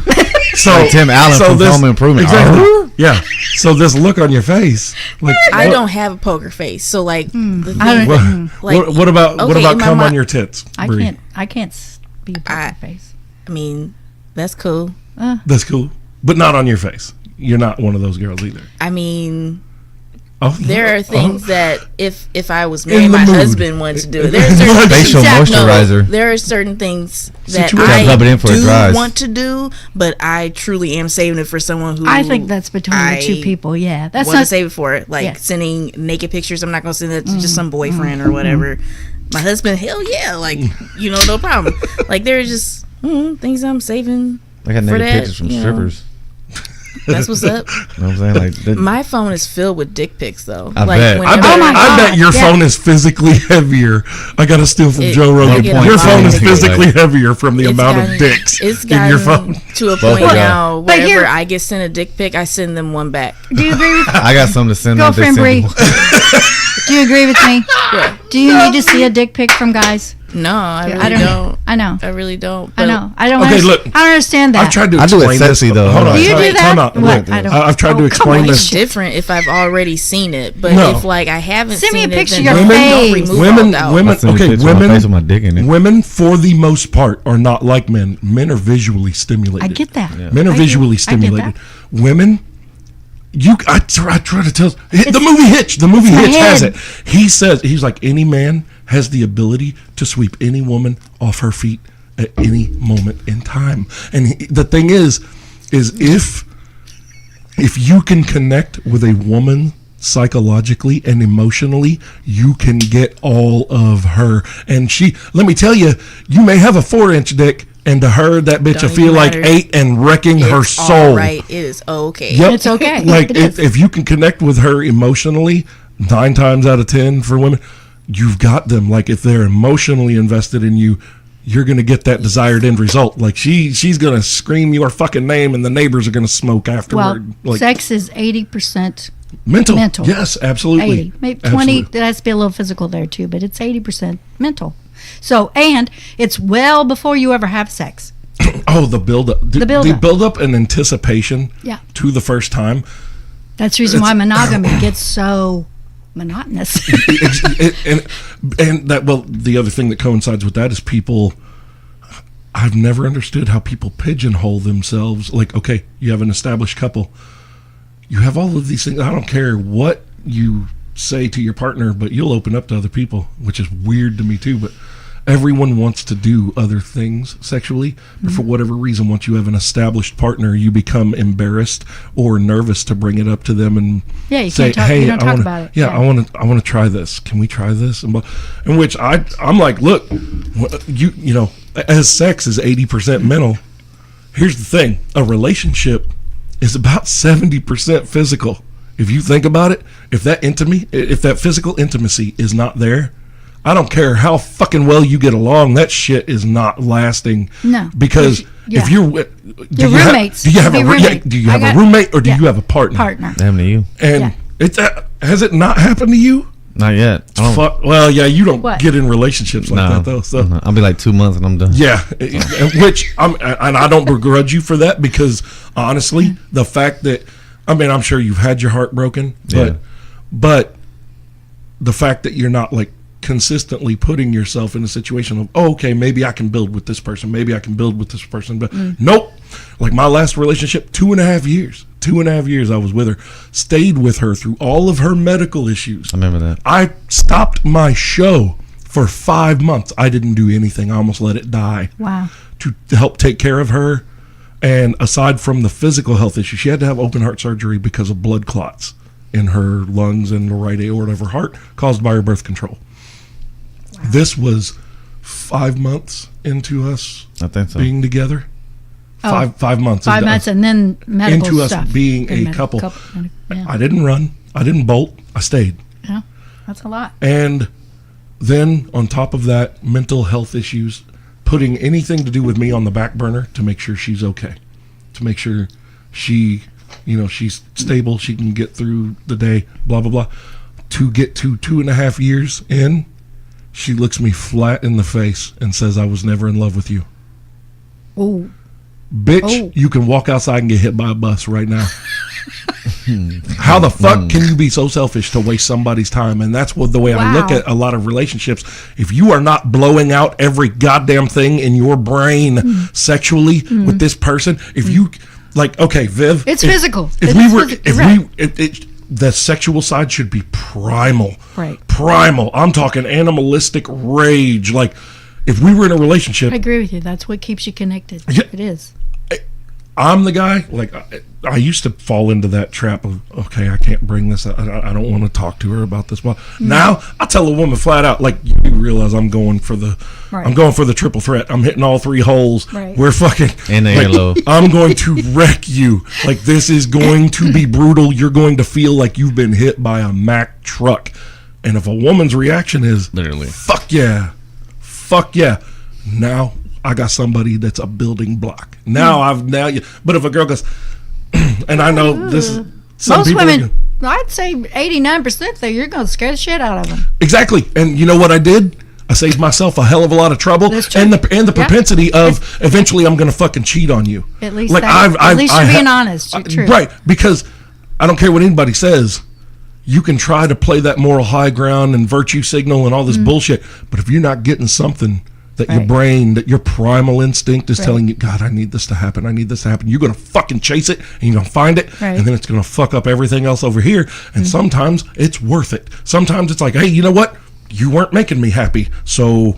so Like Tim Allen from Home Improvement. Exactly. Oh. Yeah. So this look on your face, like I what- don't have a poker face, so like the I thing, don't- What, like what about okay, in my cum on mi- your tits? I Bree? can't be a poker face. I mean, that's cool. That's cool, but not on your face. You're not one of those girls either. I mean, Oh, there are things oh. that if I was In married, the my mood. husband wanted to do it. There are certain Facial things, moisturizer. there are certain things that Situation. I Rub it in for it do dries. want to do, but I truly am saving it for someone who I think that's between the two I people. Yeah, that's want to not. save it for it. Like Yeah. sending naked pictures. I'm not gonna send that to just some boyfriend or whatever. My husband, hell yeah, like no problem. Like there are just things I'm saving. I got For naked that, pictures from you know. strippers. That's what's up. You know what I'm saying? Like, that, My phone is filled with dick pics though. I bet. I bet, Oh my I bet God, your yeah. phone is physically heavier. I got to steal from It- Joe I Rogan. get a Your lot phone of is pictures. physically heavier from the It's amount of gotten- dicks it's in your gotten phone. to a Both point of y'all. now But wherever here- I get sent a dick pic, I send them one back. Do you agree with I got something to send them. girlfriend Bree? They Do you agree with me? Yeah. Do you need to see a dick pic from guys? No, I really I don't. don't. I know. I really don't. I know. I don't. Okay, understand, look. I don't understand that. I've tried to I do it explain sexy, this. though. Hold on. Do you time- do that? time out. What? Look, I don't- I've tried Oh, to come explain on. It's this. different if I've already seen it, but No. if like I haven't Send me seen a picture it, of then your don't face. remove Women, all doubt. women, I'll send you a okay, picture of my women, face with my dick in it. women for the most part are not like men. Men are visually stimulated. I get that. Yeah. Men are I visually get- I get stimulated. that. Women, I try to tell the movie Hitch. The movie my Hitch has head. it. He says he's like any man has the ability to sweep any woman off her feet at any moment in time. And the thing is if you can connect with a woman psychologically and emotionally, you can get all of her. And let me tell you, you may have a 4-inch dick, and to her, that bitch will Don't feel even like matter. 8 and wrecking her It's soul. all right. It is okay. Yep. It's okay. Like It is. if you can connect with her emotionally, 9 times out of 10 for women, you've got them. Like if they're emotionally invested in you, you're gonna get that desired end result. Like she's gonna scream your fucking name, and the neighbors are gonna smoke Well, afterward. Like sex is 80% mental. mental. Yes, absolutely. 80, maybe 20. Absolutely. There has to be a little physical there too, but it's 80% mental. So, and it's well before you ever have sex. Oh, the buildup. The buildup. The buildup and anticipation. Yeah. To the first time. That's the reason why monogamy gets so monotonous. and that, well, the other thing that coincides with that is people. I've never understood how people pigeonhole themselves. Like, okay, you have an established couple. You have all of these things. I don't care what you say to your partner, but you'll open up to other people, which is weird to me too. But everyone wants to do other things sexually. But for whatever reason, once you have an established partner, you become embarrassed or nervous to bring it up to them and Yeah, you say, can't talk- "Hey, you don't I talk wanna, about it." Yeah, Yeah. I want to try this. Can we try this?" And in which I'm like, look, you know, as sex is 80% mental. Here's the thing: a relationship is about 70% physical. If you think about it, if that physical intimacy is not there, I don't care how fucking well you get along, that shit is not lasting. No. Because Yeah. if you're Your roommates. do you have Be a roommates. do you I have got- a roommate or do yeah. you have a partner? Partner. Damn to you. And Yeah. it's has it not happened to you? Not yet. I don't, Fuck. Well, yeah, you don't What? get in relationships like no. that though. So I'll be like 2 months and I'm done. yeah, and I don't begrudge you for that because honestly, the fact that I mean, I'm sure you've had your heart broken, Yeah. but the fact that you're not like consistently putting yourself in a situation of, oh, okay, maybe I can build with this person, maybe I can build with this person, but nope. Like my last relationship, 2.5 years. 2.5 years I was with her, stayed with her through all of her medical issues. I remember that. I stopped my show for 5 months. I didn't do anything. I almost let it die. Wow. To help take care of her. And aside from the physical health issue, she had to have open heart surgery because of blood clots in her lungs and the right aorta of her heart caused by her birth control. Wow. This was 5 months into us I think so. being together. Oh, 5 months. 5 months and then medical into stuff. us being a couple. Yeah. I didn't run. I didn't bolt. I stayed. Yeah, that's a lot. And then on top of that, mental health issues, putting anything to do with me on the back burner to make sure she's okay, to make sure she, she's stable, she can get through the day, blah, blah, blah. To get to 2.5 years in, she looks me flat in the face and says, I was never in love with you. Oh. Bitch, you can walk outside and get hit by a bus right now. How the fuck can you be so selfish to waste somebody's time? And that's what the way I look at a lot of relationships. If you are not blowing out every goddamn thing in your brain sexually with this person, if you like, okay, Viv, it's physical. The sexual side should be primal. Right. Primal. I'm talking animalistic rage. Like, if we were in a relationship, I agree with you. That's what keeps you connected. Yeah. It is. I'm the guy, like, I used to fall into that trap of, okay, I can't bring this up. I don't want to talk to her about this. Well, now I tell a woman flat out, like, you realize I'm going for the triple threat. I'm hitting all 3 holes. Right. We're fucking in the airload. I'm going to wreck you. Like, this is going to be brutal. You're going to feel like you've been hit by a Mack truck. And if a woman's reaction is Literally, fuck yeah, now I got somebody that's a building block. But if a girl goes, and I know this is some most people women, I'd say 89% though, you're going to scare the shit out of them. exactly. And you know what I did? I saved myself a hell of a lot of trouble and the propensity of eventually I'm going to fucking cheat on you. At least like at least you're being honest. You're true. Right, because I don't care what anybody says. You can try to play that moral high ground and virtue signal and all this bullshit, but if you're not getting something that your brain, that your primal instinct is telling you, God, I need this to happen, you're going to fucking chase it, and you're going to find it, and then it's going to fuck up everything else over here, and sometimes it's worth it. Sometimes it's like, hey, you know what? You weren't making me happy, so...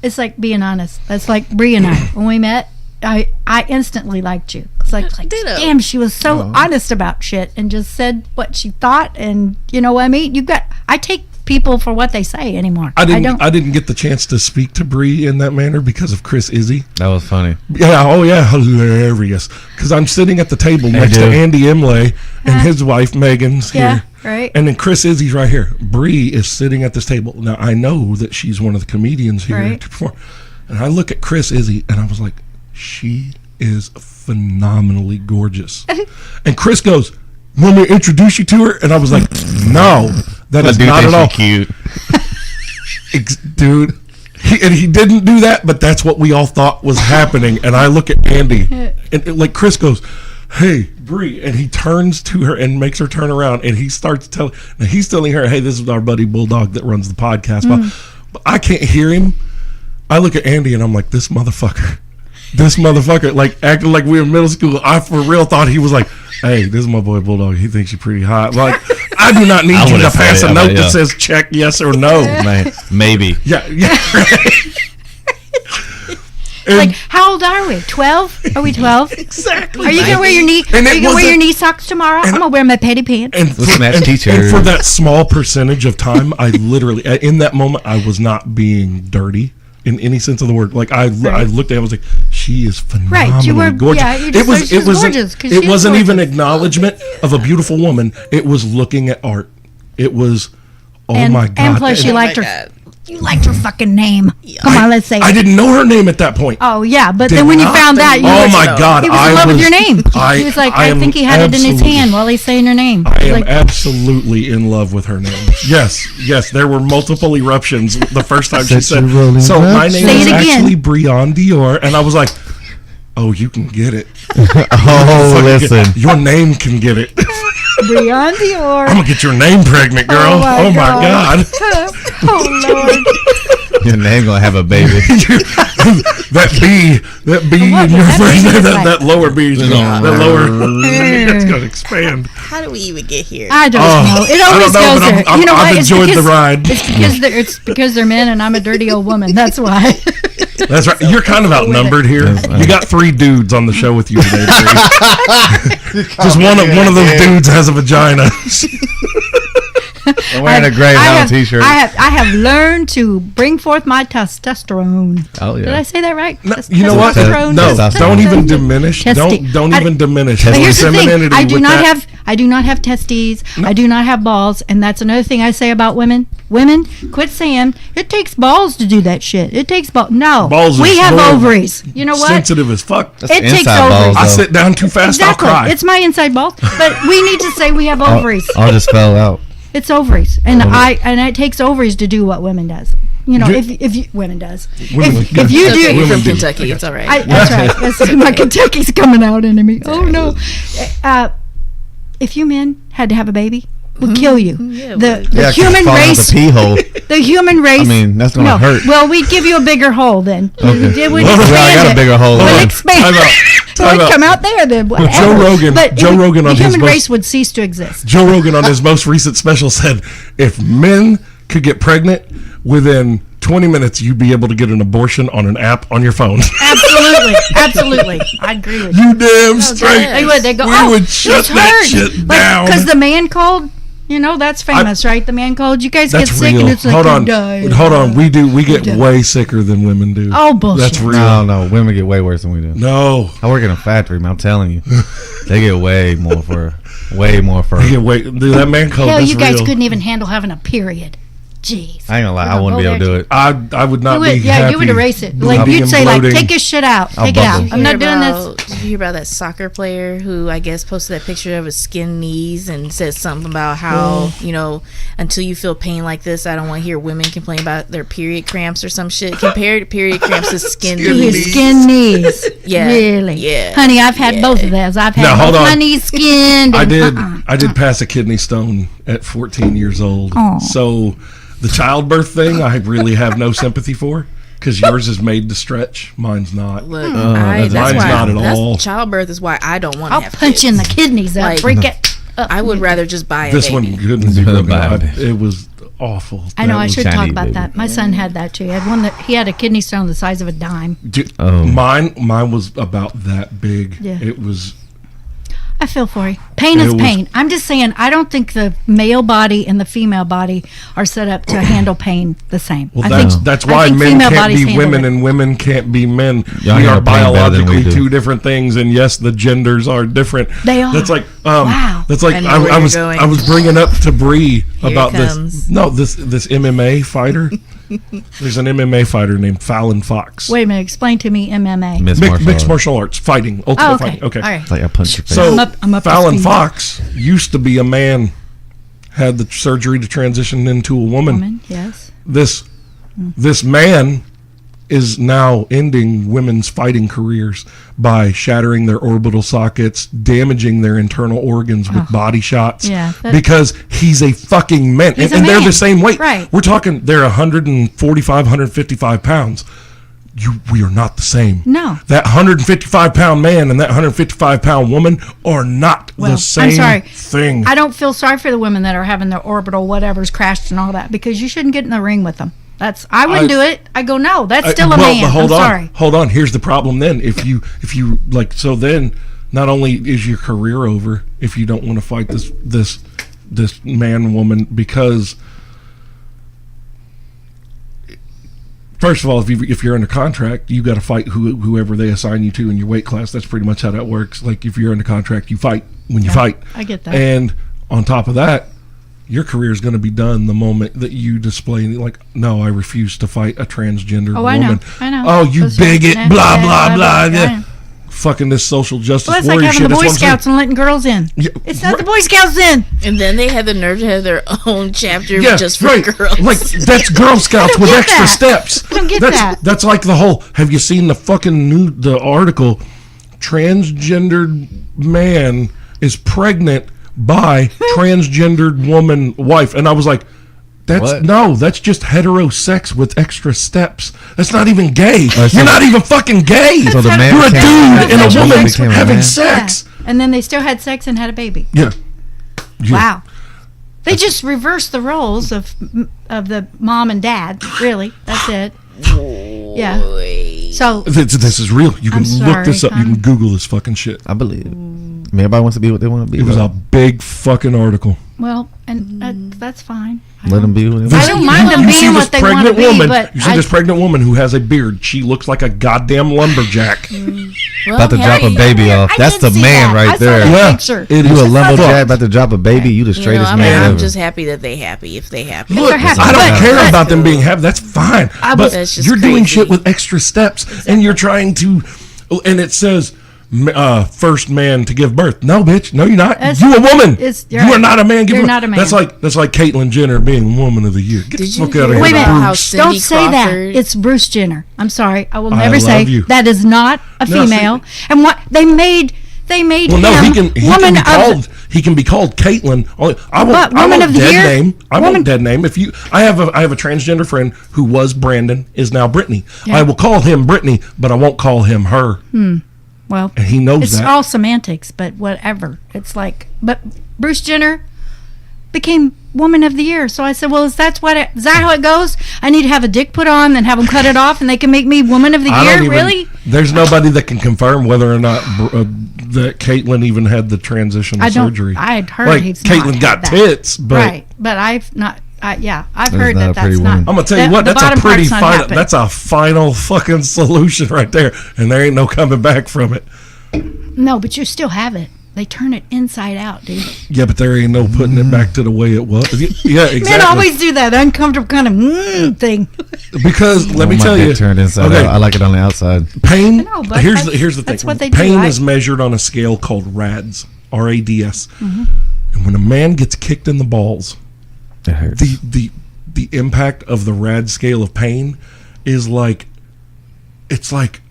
It's like being honest. That's like Bree and I. When we met, I instantly liked you. It's like damn, she was so honest about shit and just said what she thought, and you know what I mean? I take people for what they say anymore. I didn't get the chance to speak to Bree in that manner because of Chris Izzy. that was funny. Yeah, hilarious. Because I'm sitting at the table next to Andy Imlay and his wife Megan's here. Right. And then Chris Izzy's right here. Bree is sitting at this table. Now I know that she's one of the comedians here to perform. And I look at Chris Izzy and I was like, she is phenomenally gorgeous. And Chris goes, want me to introduce you to her? And I was like, no, that is not at all cute. Dude, he didn't do that, but that's what we all thought was happening. And I look at Andy, and like Chris goes, hey, Bree, and he turns to her and makes her turn around, and he starts he's telling her, hey, this is our buddy Bulldog that runs the podcast. But I can't hear him. I look at Andy, and I'm like, this motherfucker, like acting like we were in middle school. I for real thought he was like, hey, this is my boy Bulldog. He thinks you're pretty hot. Like, I do not need you to pass a note that says check yes or no. Maybe. Yeah. Like, how old are we? 12? Are we 12? Exactly. Are you gonna wear your knee socks tomorrow? I'm gonna wear my petty pants. And for that small percentage of time, I literally, in that moment, I was not being dirty in any sense of the word. Like I looked at her, I was like, she is phenomenally gorgeous. Yeah, it wasn't even acknowledgement of a beautiful woman. It was looking at art. It was, my God. And plus, you liked her. You liked her fucking name. Come on, let's say it. I didn't know her name at that point. Oh yeah, but then when you found that, God, he was in love with your name. He was like, I think he had it in his hand while he's saying her name. I am absolutely in love with her name. Yes, there were multiple eruptions the first time she said. So my name is actually Breon Dior, and I was like, Oh, you can get it. Oh, listen. Your name can get it. Beyond the or. I'm gonna get your name pregnant, girl. Oh my god. Oh Lord. Your name gonna have a baby. that B in your first name, that lower B, that lower, it's gonna expand. How do we even get here? I don't know. It always goes there. You know I've what? enjoyed the ride. It's because they're men and I'm a dirty old woman. That's why. That's right. You're kind of outnumbered here. You got 3 dudes on the show with you today. Just one of those dudes has a vagina. I'm wearing a Greyhound t-shirt. I have learned to bring forth my testosterone. Oh yeah. Did I say that right? No, you know what? No, don't even diminish. Don't even diminish. But here's the thing: I do not have testes. No. I do not have balls, and that's another thing I say about women. Women, quit saying it takes balls to do that shit. It takes balls. No, balls we have ovaries. You know what? Sensitive as fuck. That's it takes inside ovaries. balls, I sit down too fast, Exactly. I'll cry. It's my inside balls, but we need to say we have ovaries. I just fell out. It's ovaries, and it takes ovaries to do what women does. You know, if you women does. If you do, You're from Kentucky, it's all right. That's right. That's, my Kentucky's coming out into me. Oh no! If you men had to have a baby, would kill you. Yeah, the human race. The pee hole. The human race. I mean, that's gonna hurt. Well, we'd give you a bigger hole then. Okay. It would I got a bigger hole. It would Then. expand. It would come out there then. Whatever. Joe Rogan on the his human race would cease to exist. Joe Rogan on his most recent special said, if men could get pregnant within 20 minutes, you'd be able to get an abortion on an app on your phone. Absolutely. I agree with you. You damn straight. They would. They go. We would shut that shit down. Because the man called. You know, that's famous, right? The man called. You guys get sick real. and it's like Hold on. die. Hold on. We get way sicker than women do. Oh, bullshit. That's real. No, women get way worse than we do. No. I work in a factory, man. I'm telling you, they get way more fur. They get way. Dude, that man called. Hell, that's you guys real. couldn't even handle having a period. Jeez. I ain't gonna lie, I wouldn't be able to do it. I would not be Yeah, happy. you would erase it. bleeding Like you'd and say, like, bloating. take your shit out. I'll Take it out. bubble. I'm not doing this. Did you hear about that soccer player who I guess posted that picture of his skinned knees and said something about how, you know, until you feel pain like this, I don't want to hear women complain about their period cramps or some shit. Compared period cramps to skinned knees. Skin knees. Yeah. Really? Yeah. Honey, I've had both of those. I've had both my knees skinned. I and, did pass a kidney stone at 14 years old. Aw. So the childbirth thing, I really have no sympathy for because yours is made to stretch. Mine's not. Look, mine's not at all. Childbirth is why I don't want to I'll have punch kids. in the kidneys out. Like, Freak it up. I would rather just buy a This baby. one couldn't be broken up. It was awful. I know. I should talk Chinese about baby. that. My son had that too. He had one he had a kidney stone the size of a dime. Mine was about that big. Yeah. It was. I feel for you. Pain is pain. I'm just saying, I don't think the male body and the female body are set up to handle pain the same. Well, I that's think why men female can't bodies be handle women it. and women can't be men. Y'all We handle are pain better than we biologically do. two different things, and yes, the genders are different. They are. That's like Wow. That's like I know where I you're was going. I was bringing up to Bree Here about it this. comes. No, this MMA fighter. There's an MMA fighter named Fallon Fox. Wait a minute. Explain to me MMA. Mixed martial arts fighting, ultimate okay. fighting. Okay. All right. Like I punch your face. So I'm up to Fallon speed. Fox used to be a man, had the surgery to transition into a woman. Yes. This man is now ending women's fighting careers by shattering their orbital sockets, damaging their internal organs with body shots. Yeah, because he's a fucking man. He's and a they're man. the same weight. Right. We're talking they're 145, 155 pounds. We are not the same. No. That 155 pound man and that 155 pound woman are not the same I'm sorry. thing. I don't feel sorry for the women that are having their orbital whatever's crashed and all that because you shouldn't get in the ring with them. I wouldn't do it. I go, no, that's still a man. But hold I'm on. sorry. Hold on. Here's the problem then. If you like, so then not only is your career over if you don't want to fight this man woman, because first of all, if you're in a contract, you got to fight whoever they assign you to in your weight class. That's pretty much how that works. Like if you're in a contract, you fight when you fight. I get that. And on top of that, your career is going to be done the moment that you display, like, no, I refuse to fight a transgender woman. I know. Oh, you That's bigot, right. blah, Yeah, blah, blah. yeah. Yeah. Fucking this social justice Well, that's warrior like having shit. the Boy That's what I'm Scouts and letting girls in. Yeah, It's not right. the Boy Scouts in. And then they had the nerve to have their own chapter Yeah, just for right. girls. Like, that's Girl Scouts with get extra that. steps. I don't get that's, that. That's like the whole, have you seen the fucking the article transgendered man is pregnant by transgendered woman wife. And I was like, that's just heterosex with extra steps. That's not even gay. You're not even fucking gay. So the man You're a dude and a woman became a having man. sex. Yeah. And then they still had sex and had a baby. Yeah. Wow. They just reversed the roles of the mom and dad. Really, that's it. Yeah. So This is real. You can I'm look this up. sorry, You can Google this fucking shit. I believe it. I mean, everybody wants to be what they want to be. It was though. a big fucking article. well, and that's fine. Let them be what they I want. don't mind them You see being this what they want to pregnant be, woman. but You see this pregnant woman who has a beard. She looks like a goddamn lumberjack. Well, About to drop a hey, baby off. I That's did the see man that. right I saw there. that Yeah. picture. It You is a lumberjack fucked. about to drop a baby? You the straightest man I'm ever. just happy that they happy. If they happy, Look, they're happy, I don't but- care but- about them being happy. That's fine. But That's just you're doing crazy. shit with extra steps, and you're trying to. And it says, first man to give birth. No, bitch. No, you're not. It's- You a woman. you're You are right. not a man. You're not a man. That's like Caitlyn Jenner being woman of the year. Get Did the you fuck out of hear here, Wait a minute. about how Bruce. Cindy Don't say that. Crawford- It's Bruce Jenner. I'm sorry. I will I never love say you. that is not a No, see- female. And what they made Well, no, him he can woman be of called. He can be called Caitlyn. I But won't woman of the dead year? name. I Woman- won't dead name. If you, I have a transgender friend who was Brandon, is now Brittany. Yeah. I will call him Brittany, but I won't call him her. well, And he knows it's that. all semantics, but whatever. It's like, but Bruce Jenner became woman of the year. So I said, well, is that how it goes? I need to have a dick put on, then have them cut it off, and they can make me woman of the I year. don't even- Really? There's nobody that can confirm whether or not that Caitlyn even had the transition I don't. surgery. I had heard like he's Caitlyn not got had that. tits, but Right, but I've not. I've heard not a that pretty that's not. woman. I'm gonna tell you that- what, the that's a bottom pretty part's not final. happening. That's a final fucking solution right there, and there ain't no coming back from it. No, but you still have it. They turn it inside out, dude. Yeah, but there ain't no putting it back to the way it was. Yeah, exactly. Men always do that uncomfortable kind of thing. Because let me My tell dick you, turned inside okay, out. I like it on the outside. pain. I know, but here's that's- the that's thing. what they do, Pain right? is measured on a scale called RADS, RADS. Mm-hmm. And when a man gets kicked in the balls, It hurts. the impact of the RAD scale of pain is like, it's like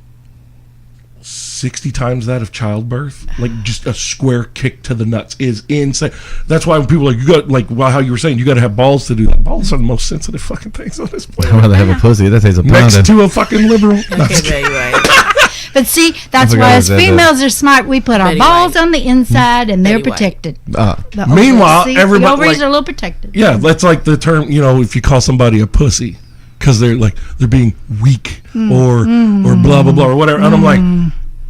60 times that of childbirth. Like just a square kick to the nuts is insane. That's why when people are like, you got, like, well, how you were saying, you got to have balls to do that. Balls are the most sensitive fucking things on this I'd planet. rather have a pussy. That takes a Next pounding. to a fucking liberal. No, I'm Okay, just kidding. Betty White. But see, that's forgot why what as that is. females are smart. We put our Betty balls White. on the inside, and they're Betty White. protected. The Meanwhile, ovaries, everybody, the ovaries like- are a little protected. Yeah, that's like the term, if you call somebody a pussy because they're being weak or blah blah blah or whatever, and I'm like,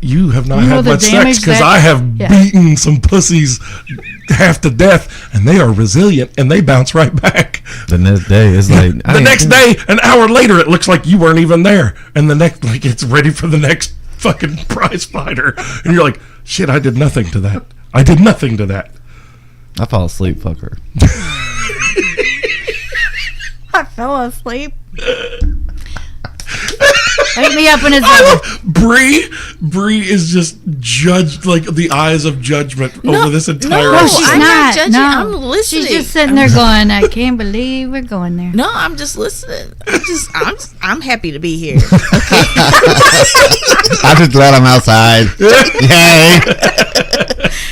you have not You know had the much sex damage because that- I have Yeah. beaten some pussies half to death, and they are resilient and they bounce right back. The next day, it's like The next day, an hour later, it looks like you weren't even there, and the next, like, it's ready for the next fucking prize fighter, and you're like, shit, I did nothing to that. I did nothing to that. I fall asleep. Fuck her. I fell asleep. Wake me up when it's I over. love Bree is just judged, like the eyes of judgment over this entire No, episode. she's I'm not not. judging. No. I'm listening. She's just sitting there going, I can't believe we're going there. No, I'm just listening. I'm happy to be here. I'm just glad I'm outside. Yay!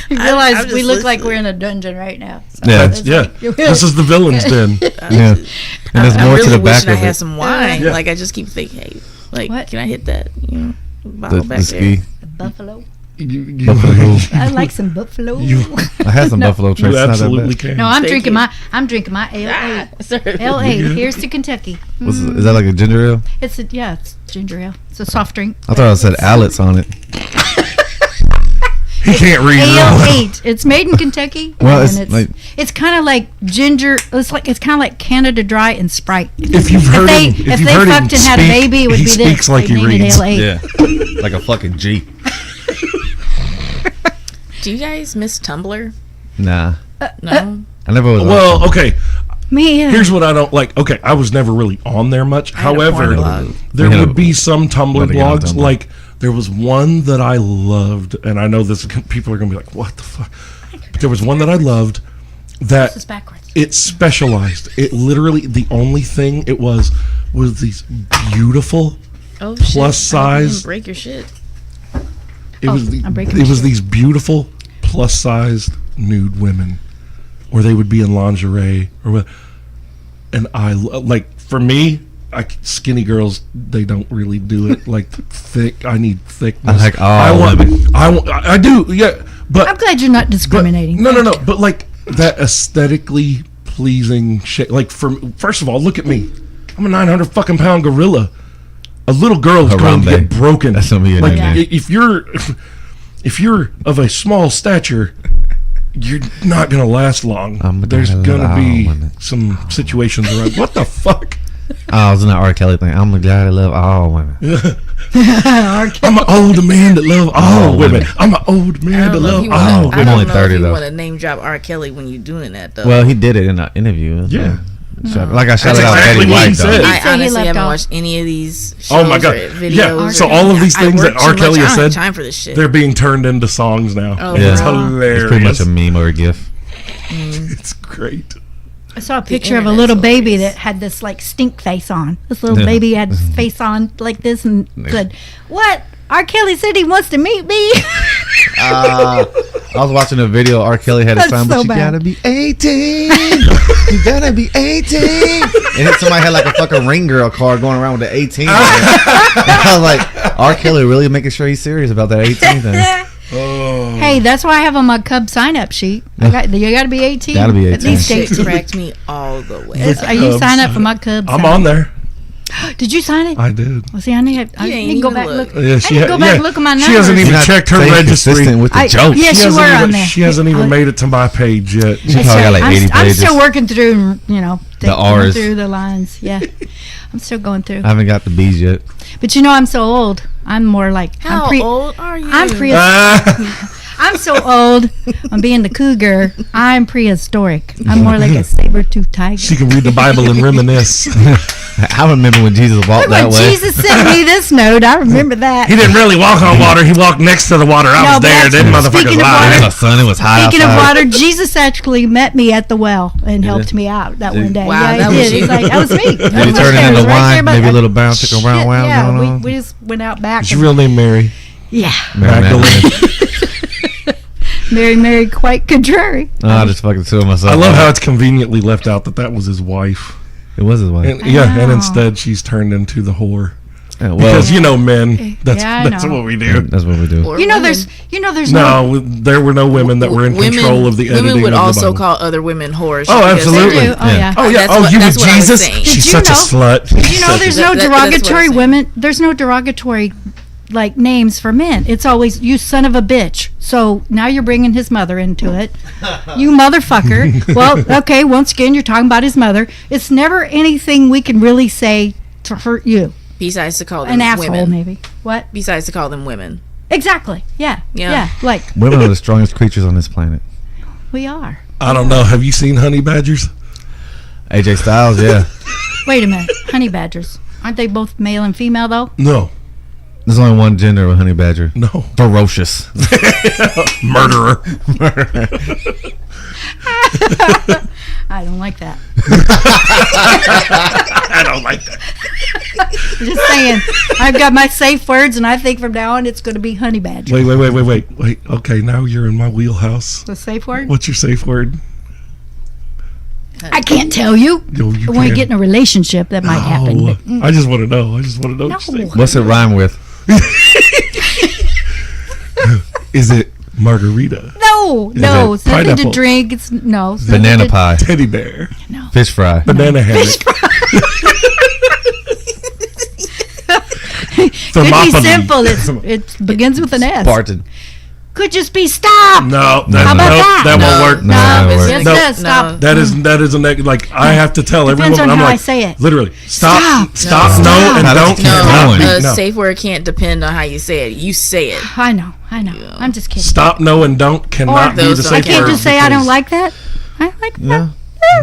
You realize I'm just we look like listening. we're in a dungeon right now. So Yeah. it's Yeah, like- this is the villain's den. Yeah. And there's I'm more really to the back wishing I of had it. some wine. Yeah. Like I just keep thinking, hey, like, What? can I hit that? Bottle The back ski. there. The buffalo. Buffalo. I like some buffalo. I had some buffalo trace. You It's not that absolutely bad. can. No, I'm Thank drinking my Ah, ale sorry. 8. Ale 8. Here's to Kentucky. Is that like a ginger ale? It's ginger ale. It's a soft drink. I thought it said Alex on it. He can't read. Ale real 8. It's made in Kentucky. Well, and it's like- it's kind of like ginger. It's kind of like Canada Dry and Sprite. If you've heard they- him, if you've they heard him fucked and had a speak, baby, it would he be speaks this. like They he named it reads. Ale 8. Yeah. Like a fucking G. Do you guys miss Tumblr? Nah. No. I never was. Well, okay. Me either. Here's what I don't like. Okay, I was never really on there much. had a porn However, blog. there We had would a- be some Tumblr Gotta get on blogs. Tumblr. Like there was one that I loved, and I know this people are gonna be like, "What the fuck?" But there was one that I loved that This is backwards. it specialized. It literally the only thing it was these beautiful Oh, Plus shit. I didn't size. break your shit. It was I'm breaking it was shit. these beautiful plus-sized nude women, or they would be in lingerie, or what. And like for me, skinny girls, they don't really do it. Like thick, I need thickness. I like all women. I do, yeah. But I'm glad you're not discriminating. no. But like that aesthetically pleasing shit. Like first of all, look at me. I'm a 900 fucking pound gorilla. A little girl's going to get broken. That's gonna be your like nickname. if you're of a small stature, you're not gonna last long. There's gonna be some situations around. What the fuck? Oh, it's not R. Kelly thing. I'm a guy that love all women. I'm an old man that love all women. I'm an old man that love all I women. don't only know 30 if you though. want to name drop R. Kelly when you're doing that though. Well, he did it in an interview. Yeah. Like I shouted out exactly Betty what he White said. though. I He said he honestly left haven't off. watched any of these shows Oh my god! or videos. Yeah. or So all of these anything. things I that work R. too Kelly much. has I don't have said, time for this shit. they're being turned into songs now. Oh, It's wow. hilarious. It's pretty much a meme or a gif. It's great. I saw a picture of a internet's little baby hilarious. that had this like stink face on. This little Yeah. baby had his face on like this and said, "What? R. Kelly said he wants to meet me." I was watching a video. R. Kelly had a That's sign, but so you bad. gotta be 18. You gotta be 18. And then somebody had like a fucking ring girl card going around with the 18. And I was like, R. Kelly really making sure he's serious about that 18 thing. Oh. Hey, that's why I have on my Cub sign-up sheet. You got to be 18. Gotta be At 18. least Shit 18. cracked me all the way. With Are you Cubs. sign up for my Cubs? I'm on there. Did you sign it? I did. Well, see, I need to ain't go even back look. look. Yeah, I need to go back and look at my numbers. She hasn't even You're not checked her staying registry. consistent with the I- jokes. yeah, she hasn't were even, on there. She hasn't even made it to my page yet. She probably got like 80 I'm pages. still working through, The R's. through the lines. Yeah, I'm still going through. I haven't got the B's yet. But you know, I'm so old. I'm more like How old are you? I'm I'm so old. I'm being the cougar. I'm prehistoric. I'm more like a saber-toothed tiger. She can read the Bible and reminisce. I remember when Jesus walked that When way. Jesus sent me this note, I remember that. He didn't really walk on water. He walked next to the water. I No, was but there. Them that's- motherfuckers speaking of lied. It was sun. It was hot Speaking of outside. water, Jesus actually met me at the well and helped me out that Did one day. Wow, yeah, that he was did. you. It's like, that was me. Did he turn it into wine? Maybe a little brown chicken brown wine Yeah, going on? we just went out back. Is your real name Mary? Yeah, Mary Magdalene. Mary, quite contrary. I just fucking threw myself. I love off. how it's conveniently left out that was his wife. It was his wife. And, yeah, and know. instead she's turned into the whore. Yeah, well, Because men, that's Yeah, I that's know. what we do. that's what we do. Or You know, women. there's no. No, there were no women that were in control of the editing. Women would of the also Bible. call other women whores. Oh, because absolutely. They they- do. Oh yeah. Oh yeah. That's what- you that's with what I was Jesus? saying. She's Did such you a slut. You know, there's no That's what I'm derogatory saying. women. There's no derogatory like names for men. It's always you son of a bitch. So now you're bringing his mother into it. You motherfucker. Well, okay. Once again, you're talking about his mother. It's never anything we can really say to hurt you. Besides to call them An asshole, women. maybe. What? Besides to call them women. Exactly. Yeah. Yeah. Yeah. Like Women are the strongest creatures on this planet. we are. I don't know. Have you seen honey badgers? AJ Styles, yeah. Wait a minute. Honey badgers. Aren't they both male and female though? No, There's only one gender of a honey badger. no. Ferocious. Murderer. I don't like that. I don't like that. I'm just saying. I've got my safe words, and I think from now on it's going to be honey badger. Wait. Okay, now you're in my wheelhouse. The safe word? What's your safe word? I can't tell you. Yo, you When we can. get in a relationship, that might happen. Oh, but- I just want to know. What your No. safe- What's it rhyme with? Is it margarita? No, Is no, it it's nothing pineapple? to drink. It's no it's Banana nothing to- pie. Teddy bear. Fish fry. Banana hammock. Could be Thermopylae. simple. It begins with an S. Spartan. Could just be stop. No, How about that? that No. won't work. No, that won't work. Yes, No. it does. Stop. That is a like I have to tell every Depends woman. on I'm how like, I say it. literally, stop, Stop. no, Stop. and How does don't. it No, keep going? a No. safe word can't depend on how you say it. You say it. I know. I'm just kidding. Stop, no, and don't cannot Or be those the don't safe I can't word just say I don't because- like that. I like that. No.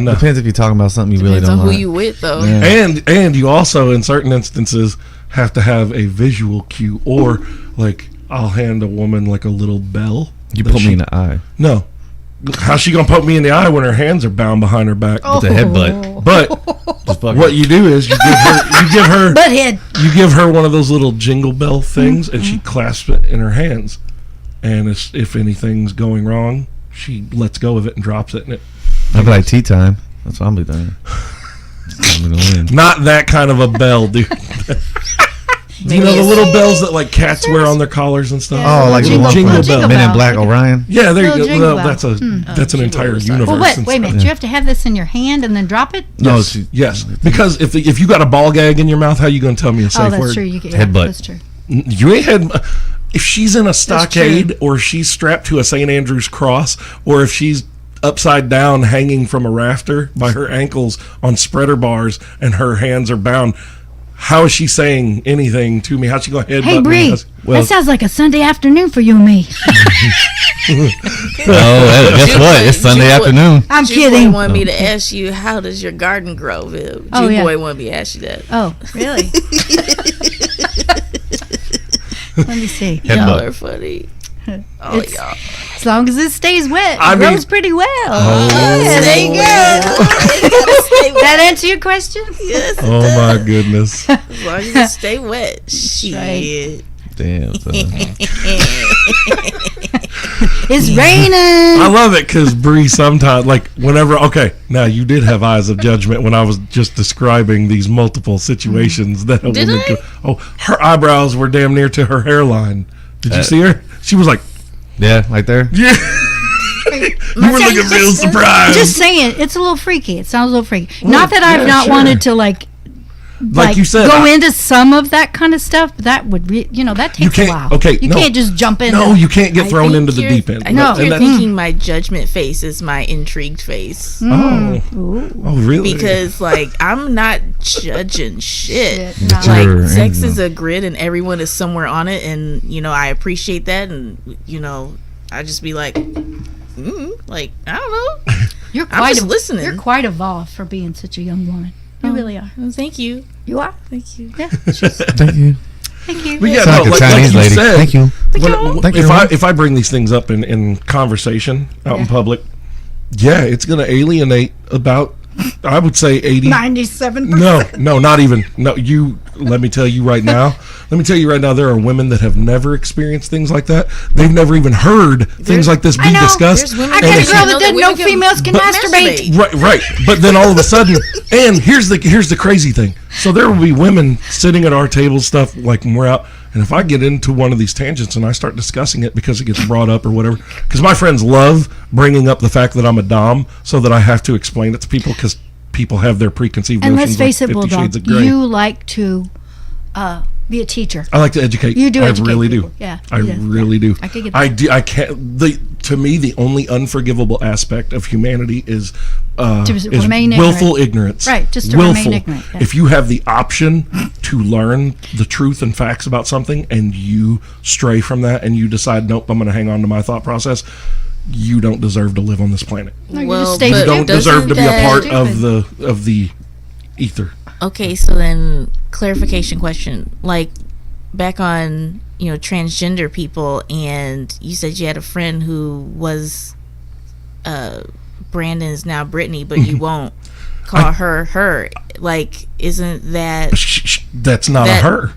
No. Depends if you're talking about something you really Depends don't on who like. you with, though. Yeah. And you also in certain instances have to have a visual cue, or like I'll hand a woman like a little bell. You that put she- me in the eye. No, how's she gonna poke me in the eye when her hands are bound behind her back? With a headbutt. But Just fuck what her. you do is you Butthead. give her one of those little jingle bell things, and she clasps it in her hands. And if anything's going wrong, she lets go of it and drops it. And I'll be like, tea time. That's what I'll be doing. not that kind of a bell, dude. You know the little bells that like cats wear on their collars and stuff. Yeah. Oh, like Little the one jingle from bell. Men in Black Orion. Yeah, there you Little go. jingle Well, bell. that's an entire universe. Well, wait a and minute. stuff. Do you have to have this in your hand and then drop it? No, Yes, yes. Because if you got a ball gag in your mouth, how you gonna tell me a safe Oh, that's word? true. You get Headbutt. That's true. You ain't had. If she's in a stockade, or she's strapped to a St. Andrew's cross, or if she's upside down hanging from a rafter by her ankles on spreader bars and her hands are bound, how is she saying anything to me? How's she going to headbutt Hey, Bree, me? that sounds like a Sunday afternoon for you and me. Guess what? It's Sunday afternoon. I'm Boy kidding. wanted me to ask you, how does your garden grow? Oh, yeah. Boy wanted me to ask you that. Oh, really? Let me see. Y'all Headbutt. are funny. Oh, It's- y'all. As long as it stays wet, I it mean- grows pretty well. There you go. That answer your question? Yes, Oh my goodness! as long as it stay wet. Shit. Damn. Son. It's raining. I love it because Bree sometimes, like whenever. Okay, now you did have eyes of judgment when I was just describing these multiple situations that a Did woman I? could. Oh, her eyebrows were damn near to her hairline. Did you see her? She was like, Yeah, right there. yeah. You were looking real surprised. Just saying, it's a little freaky. It sounds a little freaky. Not that I've yeah, not sure. wanted to like you said, go into some of that kind of stuff, but that would, that takes can't- a while. okay, you no. can't just jump in. No, you can't get I thrown think into the you're- deep end. I think No. you're And that- thinking my judgment face is my intrigued face. Oh, really? Because, like, I'm not judging shit. Shit, not Like, Sure, sex and, is a grid and everyone is somewhere on it. And, I appreciate that. And, I just be like, like, I don't know. You're I'm quite just listening. You're quite evolved for being such a young woman. You Oh. really are. Thank you. You are. Thank you. Yeah. Thank you. Thank you. But yeah, Sound no, like a Chinese you lady. said, Thank you. Thank you. If I bring these things up in conversation out in Yeah. public, yeah, it's going to alienate about, I would say 80. 97%. No, not even. No, let me tell you right now. There are women that have never experienced things like that. They've never even heard things like this be I know. discussed. There's women I And got a it's- girl know that that didn't know women can females can masturbate. Right. But then all of a sudden, and here's the crazy thing. So there will be women sitting at our table stuff like when we're out, and if I get into one of these tangents and I start discussing it because it gets brought up or whatever, because my friends love bringing up the fact that I'm a dom, so that I have to explain it to people because people have their preconceived And notions. let's face it, like 50 Bulldog, Shades of Grey. you like to be a teacher. I like to educate. You do I educate really people. do. Yeah, I you do. really do. I could get I that. do. I can't. To me, the only unforgivable aspect of humanity is remain willful ignorance. Right, just to remain ignorant, yeah. If you have the option to learn the truth and facts about something, and you stray from that, and you decide, nope, I'm going to hang on to my thought process, you don't deserve to live on this planet. No, you Well, just stay but You don't stupid. deserve to be a that- part of the ether. Okay, so then clarification question. Like, back on, transgender people, and you said you had a friend who was Brandon's now Brittany, but you won't call her. Like, isn't that That's not That- a her.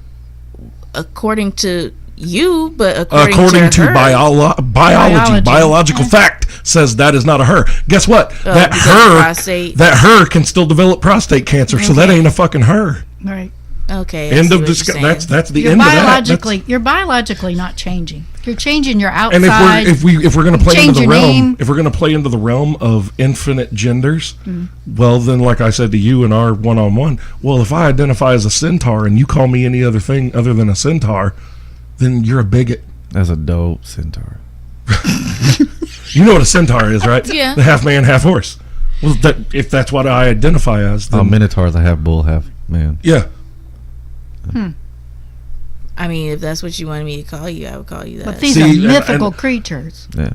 according to you, but according To her, biological fact says that is not a her. Guess what? That because her, prostate. that her can still develop prostate cancer. So that Okay. ain't a fucking her. Right. Okay. I End see of what you're discussion. saying. That's the You're end biologically not changing. You're changing your of that. outside. And if we're going to play change into the your realm, name. if we're going to play into the realm of infinite genders, Mm-hmm. well then, like I said to you in our one-on-one, well, if I identify as a centaur and you call me any other thing other than a centaur, then you're a bigot. That's a dope centaur. You know what a centaur is, right? Yeah. The half man, half horse. Well, if that's what I identify as, then Minotaurs, I have bull, half man. yeah. I mean, if that's what you wanted me to call you, I would call you that. but these See, are and- mythical creatures. Yeah.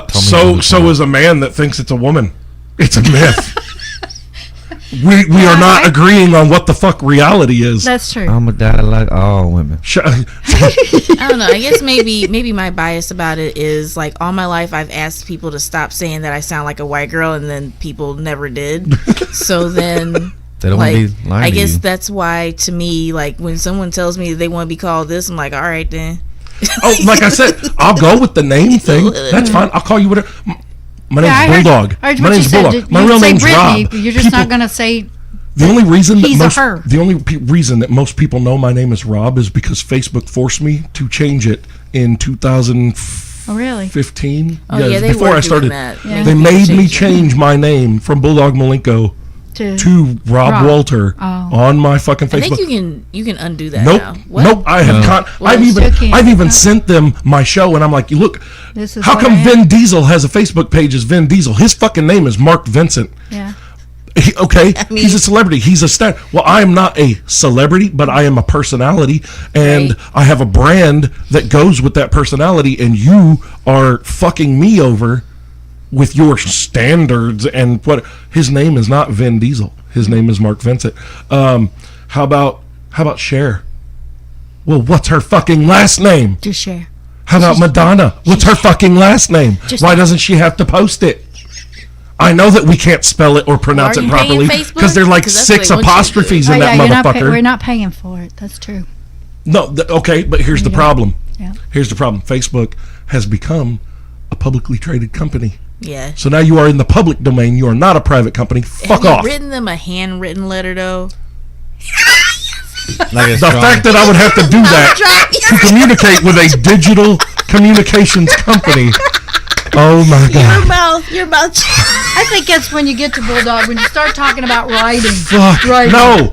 So is a man that thinks it's a woman. It's a myth. we are not agreeing on what the fuck reality is. That's true. I'm a dad like all women. I don't know. I guess maybe my bias about it is like all my life I've asked people to stop saying that I sound like a white girl, and then people never did. So then They don't like, want to be lying I to guess you. that's why to me, like when someone tells me they want to be called this, I'm like, all right then. Oh, like I said, I'll go with the name thing. That's fine. I'll call you whatever. My name's Bulldog. I heard My what you name's said. Bulldog. My real say name's Brittany, Rob. but you're just not going to say The only reason he's that a her. the only reason that most people know my name is Rob is because Facebook forced me to change it in 2015. Oh, really? Oh yeah, they before were I started. doing that. Yeah. They Making made people me it. change my name from Bulldog Malenko to Rob Walter on my fucking Facebook. I think you can undo that Nope, now. What? nope. I have Well, I've even sent them my show, and I'm like, look, This is how what come I am. Vin Diesel has a Facebook page as Vin Diesel? His fucking name is Mark Vincent. Yeah. He's a celebrity. He's a star. Well, I am not a celebrity, but I am a personality, and Right. I have a brand that goes with that personality. And you are fucking me over with your standards and what. His name is not Vin Diesel. His name is Mark Vincent. How about Cher? Well, what's her fucking last name? Just share. How about Madonna? What's her fucking last name? Why doesn't she have to post it? I know that we can't spell it or pronounce Are it you paying properly Facebook? because there's like 'Cause that's 6 what they want you to do. apostrophes in that we're motherfucker. not paying for it. That's true. No, okay, but here's the Yeah. problem. Yeah. Here's the problem. Facebook has become a publicly traded company. Yeah. So now you are in the public domain. You are not a private company. Fuck Have you off. written them a handwritten letter though? Like it's The strong. fact that I would have to do that to communicate with a digital communications company. Oh my God. Your mouth. I think that's when you get to Bulldog, when you start talking about writing. Fuck. Right. No.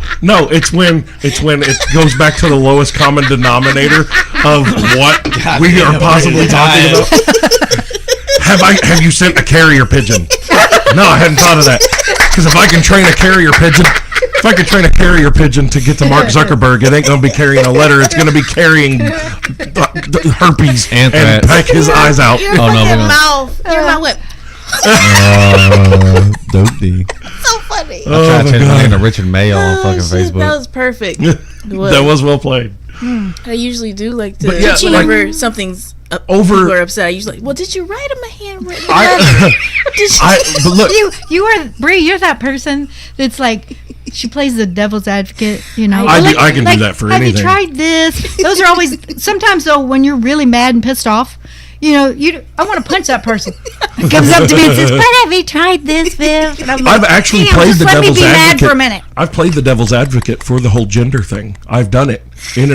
It's when it goes back to the lowest common denominator of what we are possibly talking about. Have you sent a carrier pigeon? No, I hadn't thought of that. Because if I can train a carrier pigeon to get to Mark Zuckerberg, it ain't gonna be carrying a letter. It's gonna be carrying herpes and Anthrax. peck his eyes out. Your Oh, no, we're fucking not. mouth. Your mouth went Dopey. so funny. I tried my changing my name God. to Richard Mayo on fucking shit, Facebook. That was perfect. That was well played. I usually do like to. But yeah, whenever something's Over- people are upset, I usually like. Well, did you write him a handwritten letter? I, Did you? but look, You are, Bree, you're that person that's like, she plays the devil's advocate, you know. I can do that for have anything. you tried this? Those are always, sometimes though, when you're really mad and pissed off, you know, I want to punch that person. Comes up to me and says, "But have you tried this, Viv?" And I'm like, I've actually "Damn, played just the let devil's me be advocate. mad for a minute." I've played the devil's advocate for the whole gender thing. I've done it in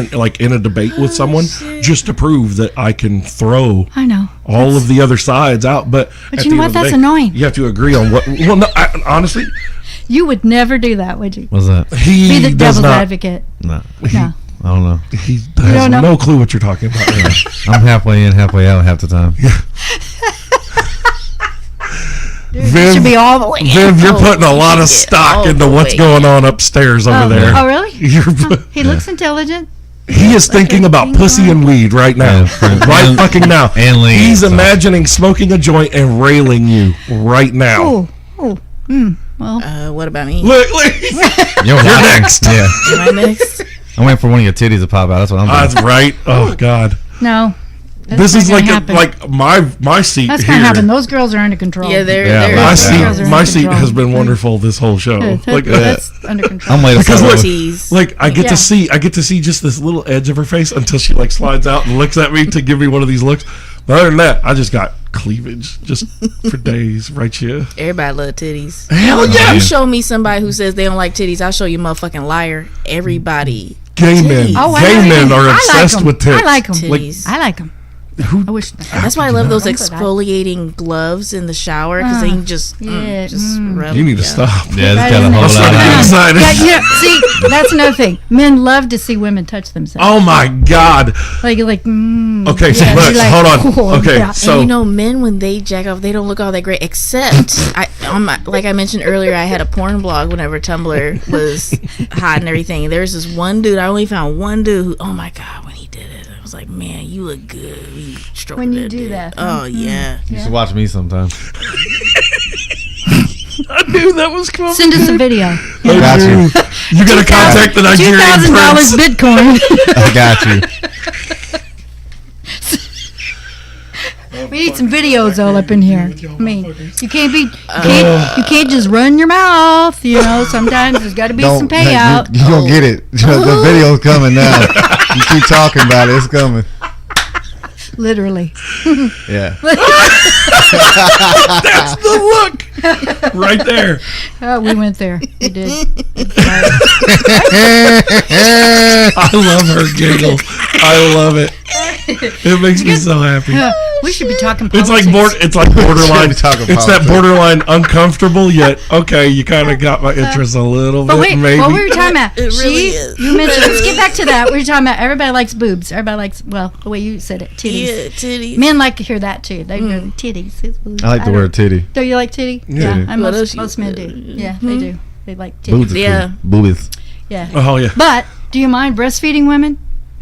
a debate with someone just to prove that I can throw I know. all of the other sides out. But at you the know end what? of the That's day, annoying. You have to agree on what. Well, no, honestly, You would never do that, would you? What's that? he Be the does devil's not. advocate. No. No. I don't know. He has don't know? no clue what you're talking about. I'm halfway in, halfway out half the time. It should be all the way. Viv, you're Oh, putting a lot of yeah, stock all into the what's way. going on upstairs over there. Oh, really? You're, He looks intelligent. he is thinking about pussy and weed right now. Yeah, Right and- fucking now. and lean, He's so. imagining smoking a joint and railing you right now. Well, What about me? Look. You're watching. next. Yeah. Am I next? I'm waiting for one of your titties to pop out. That's what I'm doing. That's right. Oh God. no. This not is gonna like happen. like my seat That's here. gonna happen. Those girls are under control. Yeah, they're. Yeah, they're my My Those seat, girls are my under seat control. has been wonderful this whole show. That's under control. I'm waiting Because for look, Tease. like I get Yeah. to see just this little edge of her face until she like slides out and looks at me to give me one of these looks. But other than that, I just got cleavage just for days right here. Everybody love titties. Hell yeah. You show me somebody who says they don't like titties, I'll show you a motherfucking liar. Everybody. Gay men, Titties. Oh, I gay like men 'em. are I like obsessed 'em. with tits. I like them. Titties. I like them. Who? I wish. That's why I love those Don't put that. exfoliating gloves in the shower because they can just rub. You need to yeah. stop. Yeah, Right it's got a in whole I'm starting to get lot of excited. Yeah, see, that's another thing. Men love to see women touch themselves. Oh my God. Like, Okay, so yeah, look, you're like, hold on. oh, Okay, yeah. so And you know, men when they jack off, they don't look all that great. Except, like I mentioned earlier, I had a porn blog whenever Tumblr was hot and everything. There's this one dude. I only found one dude who, oh my God, when he did it, I was like, man, you look good. You stroke When you that do dick. that. Oh yeah. You should watch me sometime. I knew that was coming. Send us a video. I got you. You got to contact the Nigerian $2,000 prince. Bitcoin. I got you. We need some videos all up in here. I mean, you can't be, you can't just run your mouth. You know, sometimes there's got to be some payout. You don't get it. The video's coming now. You keep talking about it. It's coming. Literally. Yeah. That's the look. Right there. Oh, we went there. We did. I love her giggle. I love it. It makes me so happy. We should be talking It's politics. like borderline. Should be talking It's that politics. borderline uncomfortable yet. Okay, you kind of got my interest a little But bit. wait, Maybe. what were we talking about? It really is. You mentioned, let's get back to that. We were talking about everybody likes boobs. Everybody likes, well, the way you said it, titties. Yeah, titties. Men like to hear that too. They go, titties. It's boobs. I like the don't- word titty. Do you like titty? Yeah. And What else most, you most men do. said? Yeah, they do. They like titties. Boobs is Yeah. cool. Boobies. Yeah. Oh yeah. But do you mind breastfeeding women?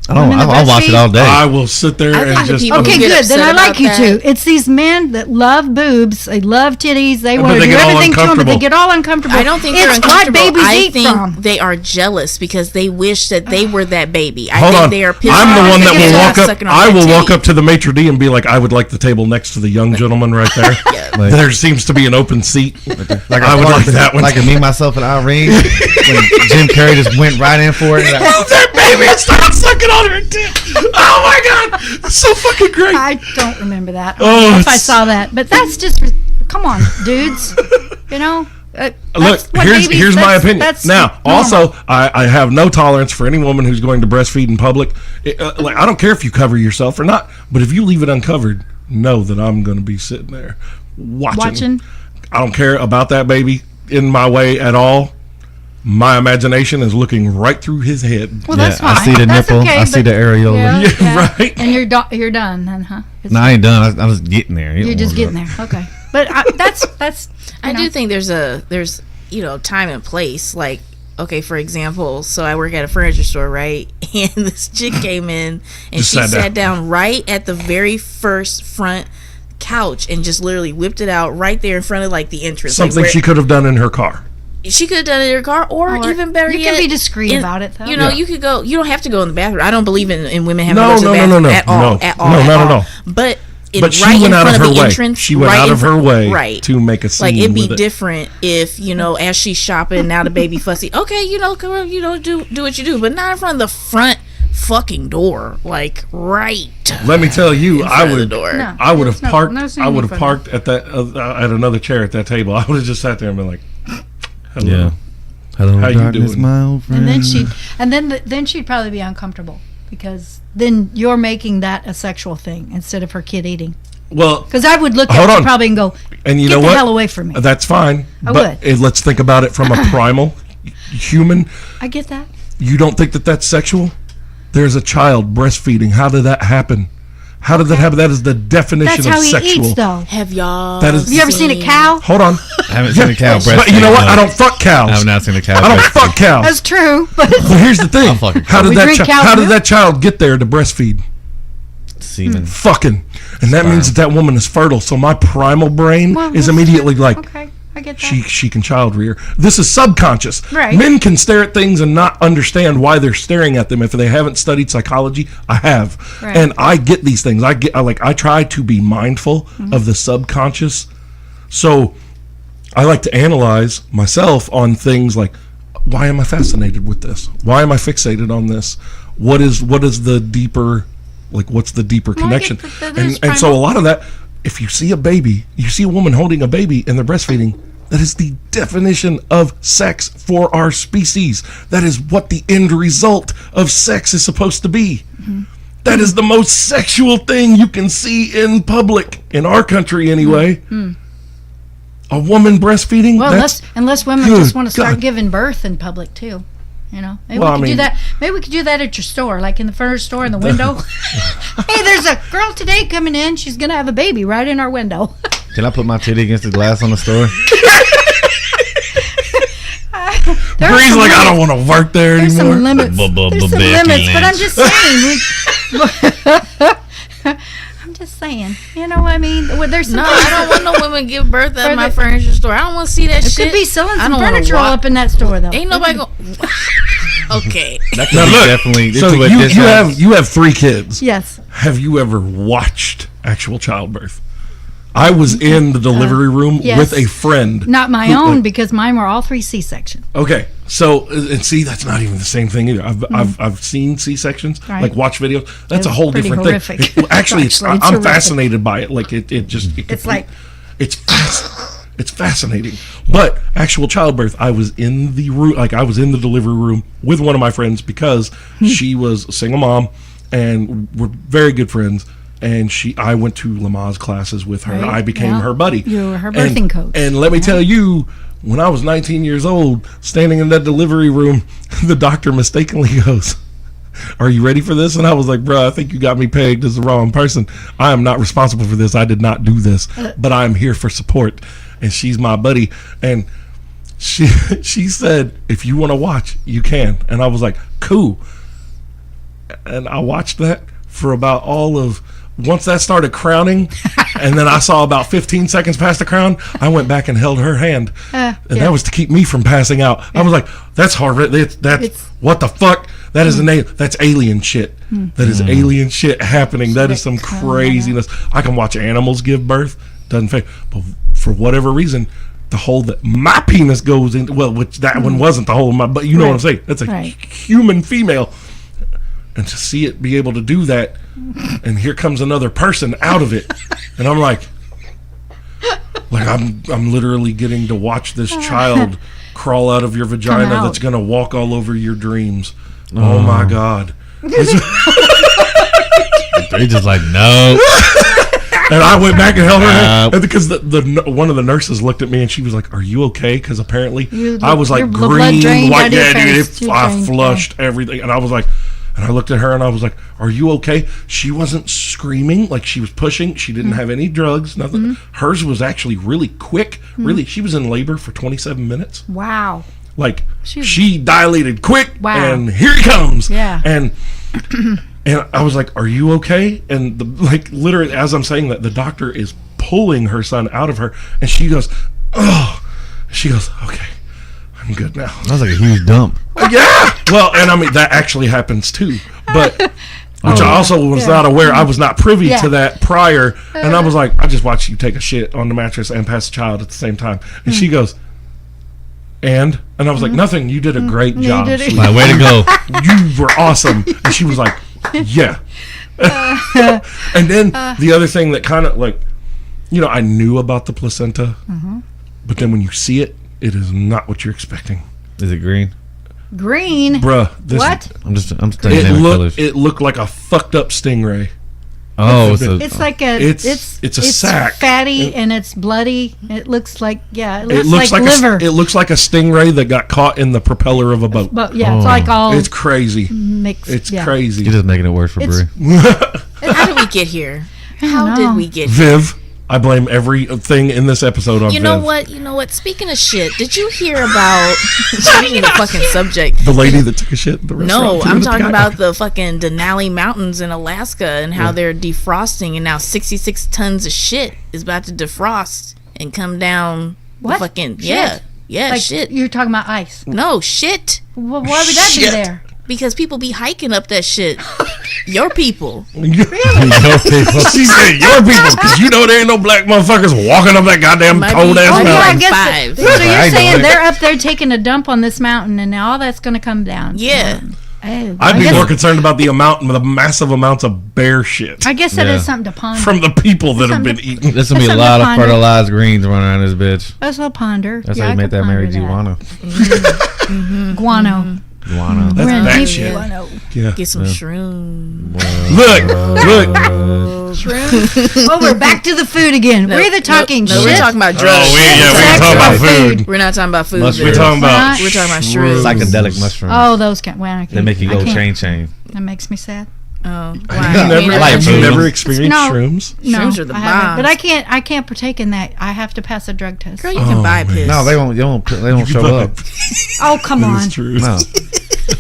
I don't. Women that I'll watch it breastfeed? all day. I will sit there I and think the just. people Okay, get good. Then I upset like about you that. too. It's these men that love boobs. They love titties. They want to they do get all everything to them, but they uncomfortable. get all uncomfortable. I don't think they're it's uncomfortable. what babies I eat think from. they are jealous because they wish that they were that baby. I Hold think on. they are pissed I'm the off one that because will they're walk not up. sucking on I that will walk titty. up to the maitre d' and be like, I would like the table next to the young gentleman right there. Like- There seems to be an open seat. Like I would like that one. Like me, myself, and Irene. When Jim Carrey just went right in for it. Like, Move that baby and start sucking on her tit. Oh my god, it's so fucking great. I don't remember that. Oh, I don't know if I it's- saw that, but that's just come on, dudes. You know. Look, that's what babies- here's my that's- opinion. that's Now, normal. also, I have no tolerance for any woman who's going to breastfeed in public. Like, I don't care if you cover yourself or not, but if you leave it uncovered, know that I'm going to be sitting there watching. I don't care about that baby in my way at all. My imagination is looking right through his head. Well, that's yeah, I fine. see the That's nipple. okay, I see but- the areola. Yeah, right. And you're done then, huh? No, I ain't done. I'm just getting there. You're just getting there. Okay. But that's. I do think there's time and place. Like, okay, for example, so I work at a furniture store, right? And this chick came in and Just she sat sat down right at the very first front couch and just literally whipped it out right there in front of like the entrance. Something like, she could have done in her car. she could have done it in her car, or even better you yet, can be discreet about it, though. You know, Yeah. you could go. You don't have to go in the bathroom. I don't believe in women having No, to go to the no, no, bathroom no, at all. no. At all. No, at not at all. all. But But she right went in out front of her the way. entrance, She went right out in of her way right. to make a scene Like it'd be with it. different if as she's shopping now the baby fussy. Okay, come on, do what you do, but not in front of the front fucking door, like right. Let me tell you, in I front of the would. door. No. I would have No, parked. no, it's I not would any have parked at that at another chair at that table. I would have just sat there and been like, "Hello." Yeah. Hello, How you darkness, doing? my old friend. And then she'd probably be uncomfortable because then you're making that a sexual thing instead of her kid eating. Well, Because I would look Hold at her on. probably and go, and you "Get know the what? hell away from me." That's fine. I but would. let's think about it from a primal human. I get that. You don't think that that's sexual? There's a child breastfeeding. How did that happen? How did that happen? That is the definition That's of how he sexual. eats, though. Have y'all? That is- Have you ever seen a cow? Hold on. I haven't seen a cow breastfeed. But you know what? no. I don't fuck cows. I have not seen a cow I don't breastfeed. fuck cows. That's true, but But here's the thing. I'll fuck a How cow. did We that drink cow's how did milk? that child get there to breastfeed? Semen. Fucking. And that means that woman is fertile. So my primal brain Well, is that's immediately true. like, okay, I get that. she can child rear. This is subconscious. Right. Men can stare at things and not understand why they're staring at them if they haven't studied psychology. I have. Right. And I get these things. I try to be mindful Mm-hmm. of the subconscious. So I like to analyze myself on things like, why am I fascinated with this? Why am I fixated on this? What is the deeper, like, what's the deeper Well, I connection? get that there's And so a primal- lot of that, if you see a baby, you see a woman holding a baby and they're breastfeeding, that is the definition of sex for our species. That is what the end result of sex is supposed to be. Mm-hmm. That is the most sexual thing you can see in public, in our country anyway. A woman breastfeeding? Well, that's, unless women Good just want to start God. giving birth in public too. You know, maybe Well, we I could do mean- that. Maybe we could do that at your store, like in the furniture store in the window. Hey, there's a girl today coming in. She's gonna have a baby right in our window. Can I put my titty against the glass on the store? There are Bree's some like, I limits. don't want to work there There's anymore. some limits. Bu- bu- There's bu- some Becky limits, but I'm Lynch. just saying. I'm just just saying. You know what I mean? Well, there's some No, I don't want no women give birth at my furniture store. I don't want to see that It shit. could be selling I some don't wanna furniture all up in that store, though. Ain't nobody going. Okay. That could Now be look, definitely. so to a discount. you have 3 kids. Yes. Have you ever watched actual childbirth? I was in the delivery room yes. with a friend. Not my own, because mine were all 3 C-section. Okay, so and see, that's not even the same thing either. I've seen C-sections, Right. like watch videos. That's It's a whole pretty different horrific. thing. Actually, It's I'm horrific. fascinated by it. Like it It's like- it's fascinating. But actual childbirth, I was in the room, like I was in the delivery room with one of my friends because she was a single mom, and we're very good friends. And I went to Lamaze classes with her. Right, I became yeah. her buddy. You were her birthing coach. And let me tell you, when I was 19 years old, standing in that delivery room, the doctor mistakenly goes, "Are you ready for this?" And I was like, "Bro, I think you got me pegged as the wrong person. I am not responsible for this. I did not do this, but I'm here for support." And she's my buddy. And she said, "If you want to watch, you can." And I was like, "Cool." And I watched that for about once that started crowning, and then I saw about 15 seconds past the crown, I went back and held her hand. And that was to keep me from passing out. I was like, that's hard. That's what the fuck? That is that's alien shit. That is alien shit happening. That is some craziness. I can watch animals give birth. Doesn't fit. But for whatever reason, the hole that my penis goes into, well, which that one wasn't the hole in my, but you know what I'm saying. That's a human female. And to see it be able to do that, and here comes another person out of it, and I'm like I'm literally getting to watch this child crawl out of your vagina that's gonna walk all over your dreams. Oh my God! They just like no. And I went back and held her hand because the one of the nurses looked at me and she was like, "Are you okay?" Because apparently I was like green, white. Yeah, dude, I flushed everything, and I was like. And I looked at her and I was like, "Are you okay?" She wasn't screaming, like she was pushing. She didn't have any drugs, nothing. Hers was actually really quick. Really, she was in labor for 27 minutes. Wow. Like she dilated quick, and here he comes. Yeah. And I was like, "Are you okay?" And literally, as I'm saying that, the doctor is pulling her son out of her, and she goes, "Oh," she goes, "Okay, I'm good now." That was like a huge dump. Yeah. Well, and I mean that actually happens too, but which I also was not aware. I was not privy to that prior, and I was like, I just watched you take a shit on the mattress and pass a child at the same time, and she goes, and I was like, nothing. You did a great job. did it. She- Like, way to go. You were awesome, and she was like, yeah. And then the other thing that kind of I knew about the placenta, but then when you see it, it is not what you're expecting. Is it green? Green. Bruh, What? I'm studying naming colors. it looked like a fucked up stingray. Oh, so It's like a. It's a sack. Fatty and it's bloody. It looks like It It looks like liver. it looks like a stingray that got caught in the propeller of a boat. But it's like all It's crazy. mixed. It's yeah. crazy. you're just making it worse for Brie. How did we get here? How know. did we get here? Viv, I blame everything in this episode on You Viv. know what? You know what? Speaking of shit, did you hear about changing the fucking subject? The lady that took a shit at the restaurant. No, threw it I'm at the talking guy. about the fucking Denali Mountains in Alaska and how they're defrosting, and now 66 tons of shit is about to defrost and come down. What? The fucking Shit. Like, shit. You're talking about ice. No shit. Well, why would that be Shit. there? Because people be hiking up that shit. Your people. Your people. She said your people, because you know there ain't no black motherfuckers walking up that goddamn Might be- cold ass Oh, Yeah, yeah. mountain. I guess. Five. So you're I know saying it. they're up there taking a dump on this mountain, and now all that's going to come down. Yeah. Oh, I'd I be guess- more concerned about the massive amounts of bear shit I guess that Yeah. is something to ponder. from the people that have been Something eating. There's gonna be a That's lot of something to ponder. fertilized greens running around this bitch. That's a ponder. That's Yeah, how I you make can that Mary ponder Guano. Guano. Guano. That's We're in bad deep shit. guano. Yeah. Get some shrooms. Look. Oh, we're back to the food again. We're either talking No, shit. we're talking about drugs. we're talking about food. We're not talking about food. Mushrooms. We're talking about We're talking about shrooms. Psychedelic mushrooms. Oh, those kind. Well, I can't, They make you I go can't. chain. That makes me sad. Oh, You wow. never, like have you shrooms. never experienced No. shrooms? No, Shrooms are the I haven't. bombs. But I can't partake in that. I have to pass a drug test. Girl, you can buy piss. No, they won't show up. Oh, come That on. is true. No.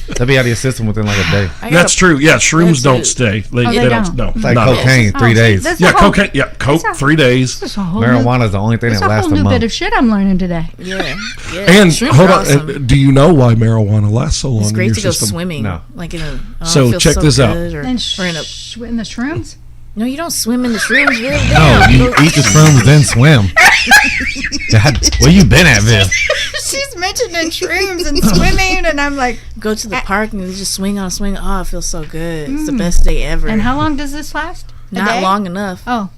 That'd be out of your system within like a day. That's true. Yeah, shrooms don't it. stay. They they don't. No, It's like not at all. cocaine, 3 days. That's Yeah, a whole, cocaine. Yeah, coke, 3 days. that's a whole Marijuana is the only thing New, that that's a lasts whole a new month. bit of shit I'm learning today. Yeah. And Shrooms hold are on, awesome. do you know why marijuana lasts so long It's in great your to go system? swimming. No. Like in a. Oh, So it feels check this out. good, Or, And or in a, in the shrooms? no, you don't swim in the shrooms. Really? No, you eat the shrooms then swim. God, where you been at, Viv? She's mentioning shrooms and swimming, and I'm like, Go to the park and you just swing on a swing. Oh, it feels so good. It's the best day ever. and how long does this last? A Not day? long enough. Oh.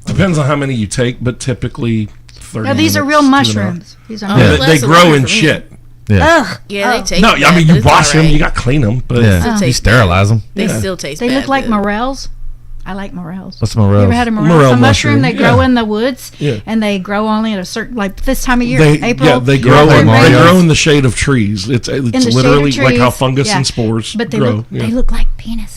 Depends on how many you take, but typically 30 No, these are real minutes to an hour. mushrooms. These are Oh, Yeah, mushrooms. they Less grow than in for me. shit. Yeah. Ugh. Yeah, they taste No, bad, I mean but you it's wash them, alright. you got to clean them, but Yeah. Still You taste sterilize them. They Yeah. still taste They bad. look like but- morels. I like morels. What's You ever morels? had a morel? Morel It's a mushroom. They mushroom, grow yeah. in the woods, Yeah. and they grow only at a certain, like this time of year, they April. they grow like in Mario. they grow in the shade of trees. It's in the shade of literally like how trees, fungus yeah. and spores But they grow. look, yeah. they look like penises.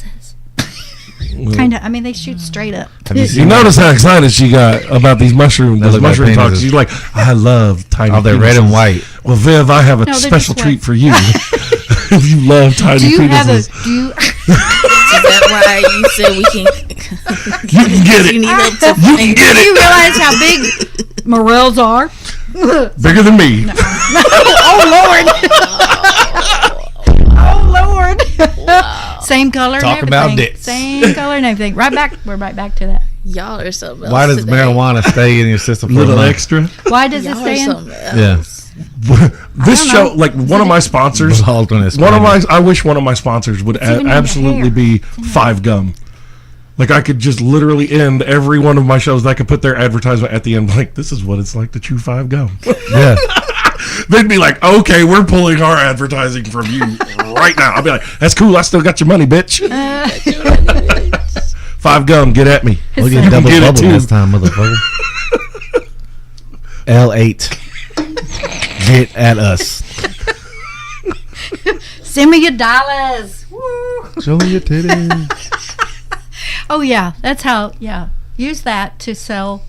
Kind of. I mean, they shoot straight up. Have you You seen notice how excited she got about these mushrooms. They Those look like mushroom talks. penises. She's like, I love tiny. Oh, they're red and penises." white. Well, Viv, I have a No, they're special just treat white. for you. If you love tiny Do you have a? penises, Do you? Is that why you said we can? you can get You it. need help to You can find get Do you it. realize how big morels are? Bigger than me. Oh Lord! Same color. Talk and about everything. dicks. Same color and everything. Right back. We're right back to that. Y'all are something else. Why does today. marijuana stay in your system for a Little month? extra. Why does it Y'all are stay in? something else. Yeah. This don't know. show, like one of my sponsors, Bald on his one of spine. my, I wish one of my sponsors would even in your absolutely hair. be Five Gum. Like I could just literally end every one of my shows. I could put their advertisement at the end, like this is what it's like to chew 5 gum. Yeah. They'd be like, okay, we're pulling our advertising from you right now. I'll be like, that's cool. I still got your money, bitch. 5 Gum, get at me. We'll get double Get it bubble too. this time, motherfucker. L8. Get at us. Send me your dollars. Woo. Show me your titties. Oh yeah, that's how. Yeah, use that to sell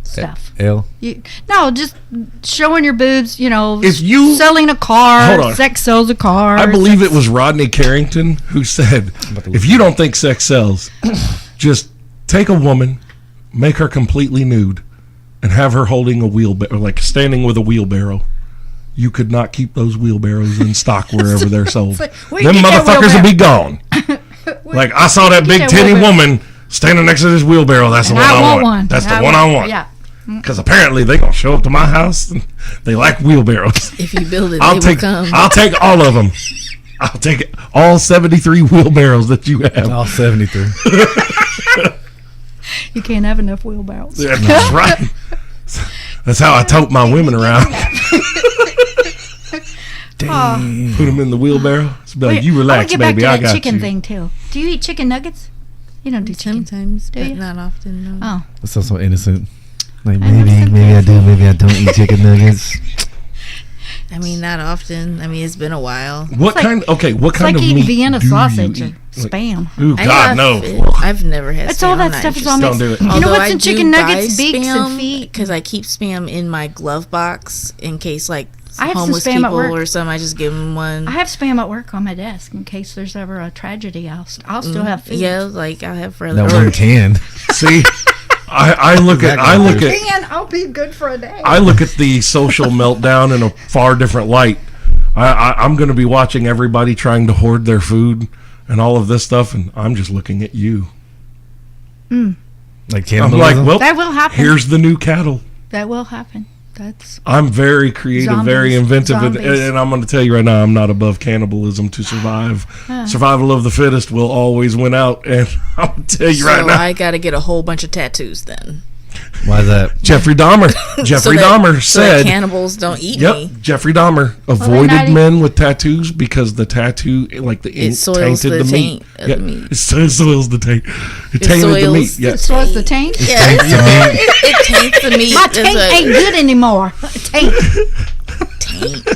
stuff. L. No, just showing your boobs. You know, If you- selling a car, Hold on. sex sells a car. I believe it was Rodney Carrington who said, if you don't think sex sells, just take a woman, make her completely nude, and have her holding a wheelbarrow, like standing with a wheelbarrow. You could not keep those wheelbarrows in stock wherever they're sold. like, where you Them get that motherfuckers will be gone. Like, I saw that you big get that titty wheelbarrow? woman standing next to this wheelbarrow. That's the And one I I want want. one. That's the I one I want. Yeah. Because apparently they going to show up to my house and they like wheelbarrows. If you build it, I'll they take will come. I'll take all of them. I'll take all 73 wheelbarrows that you have. All 73. You can't have enough wheelbarrows. That's right. That's how I tote my women around. Damn. Put them in the wheelbarrow. It's be like, Wait, you I wanna relax, get baby. back I to that got chicken you. thing too. Do you eat chicken nuggets? You don't do chicken. Sometimes, Do but you? not often. No. Oh, That sounds so innocent. Like, I know maybe I do, maybe I don't eat chicken nuggets. I mean, not often. I mean, it's been a while. What like- kind? Okay, what it's kind like of eating meat Vienna do you sausage or eat? Like, spam. ooh, I God have no. it. I've never had. It's spam. all I'm that not stuff is interested. on Don't there. do it. You know Although what's I in do chicken buy nuggets? Beaks and feet. Because I keep spam in my glove box in case like I have some homeless spam at people work. or something. I just give them one. I have spam at work on my desk in case there's ever a tragedy. I'll still have food. Yeah, like I have for That one can. See, I look at Man, I'll be good for a day. I look at the social meltdown in a far different light. I'm going to be watching everybody trying to hoard their food and all of this stuff, and I'm just looking at you. Like I'm cannibalism. like, well, That will happen. here's the new cattle. That will happen. That's I'm very creative, very Zombies. inventive, and Zombies. I'm going to tell you right now, I'm not above cannibalism to survive. Survival of the fittest will always win out, and I'm going to tell you so right now, I got to get a whole bunch of tattoos then. Why is that? Jeffrey Dahmer. Jeffrey Dahmer so that said, cannibals don't eat "Yep, me. Jeffrey Dahmer not avoided eat- men with tattoos because the tattoo, like the ink, soils tainted the the meat. taint of the meat. It soils the taint. It tainted the soils meat. Yeah, so it's the taint. Yeah, it taints the meat. My It's taint a ain't good anymore. Taint. taint.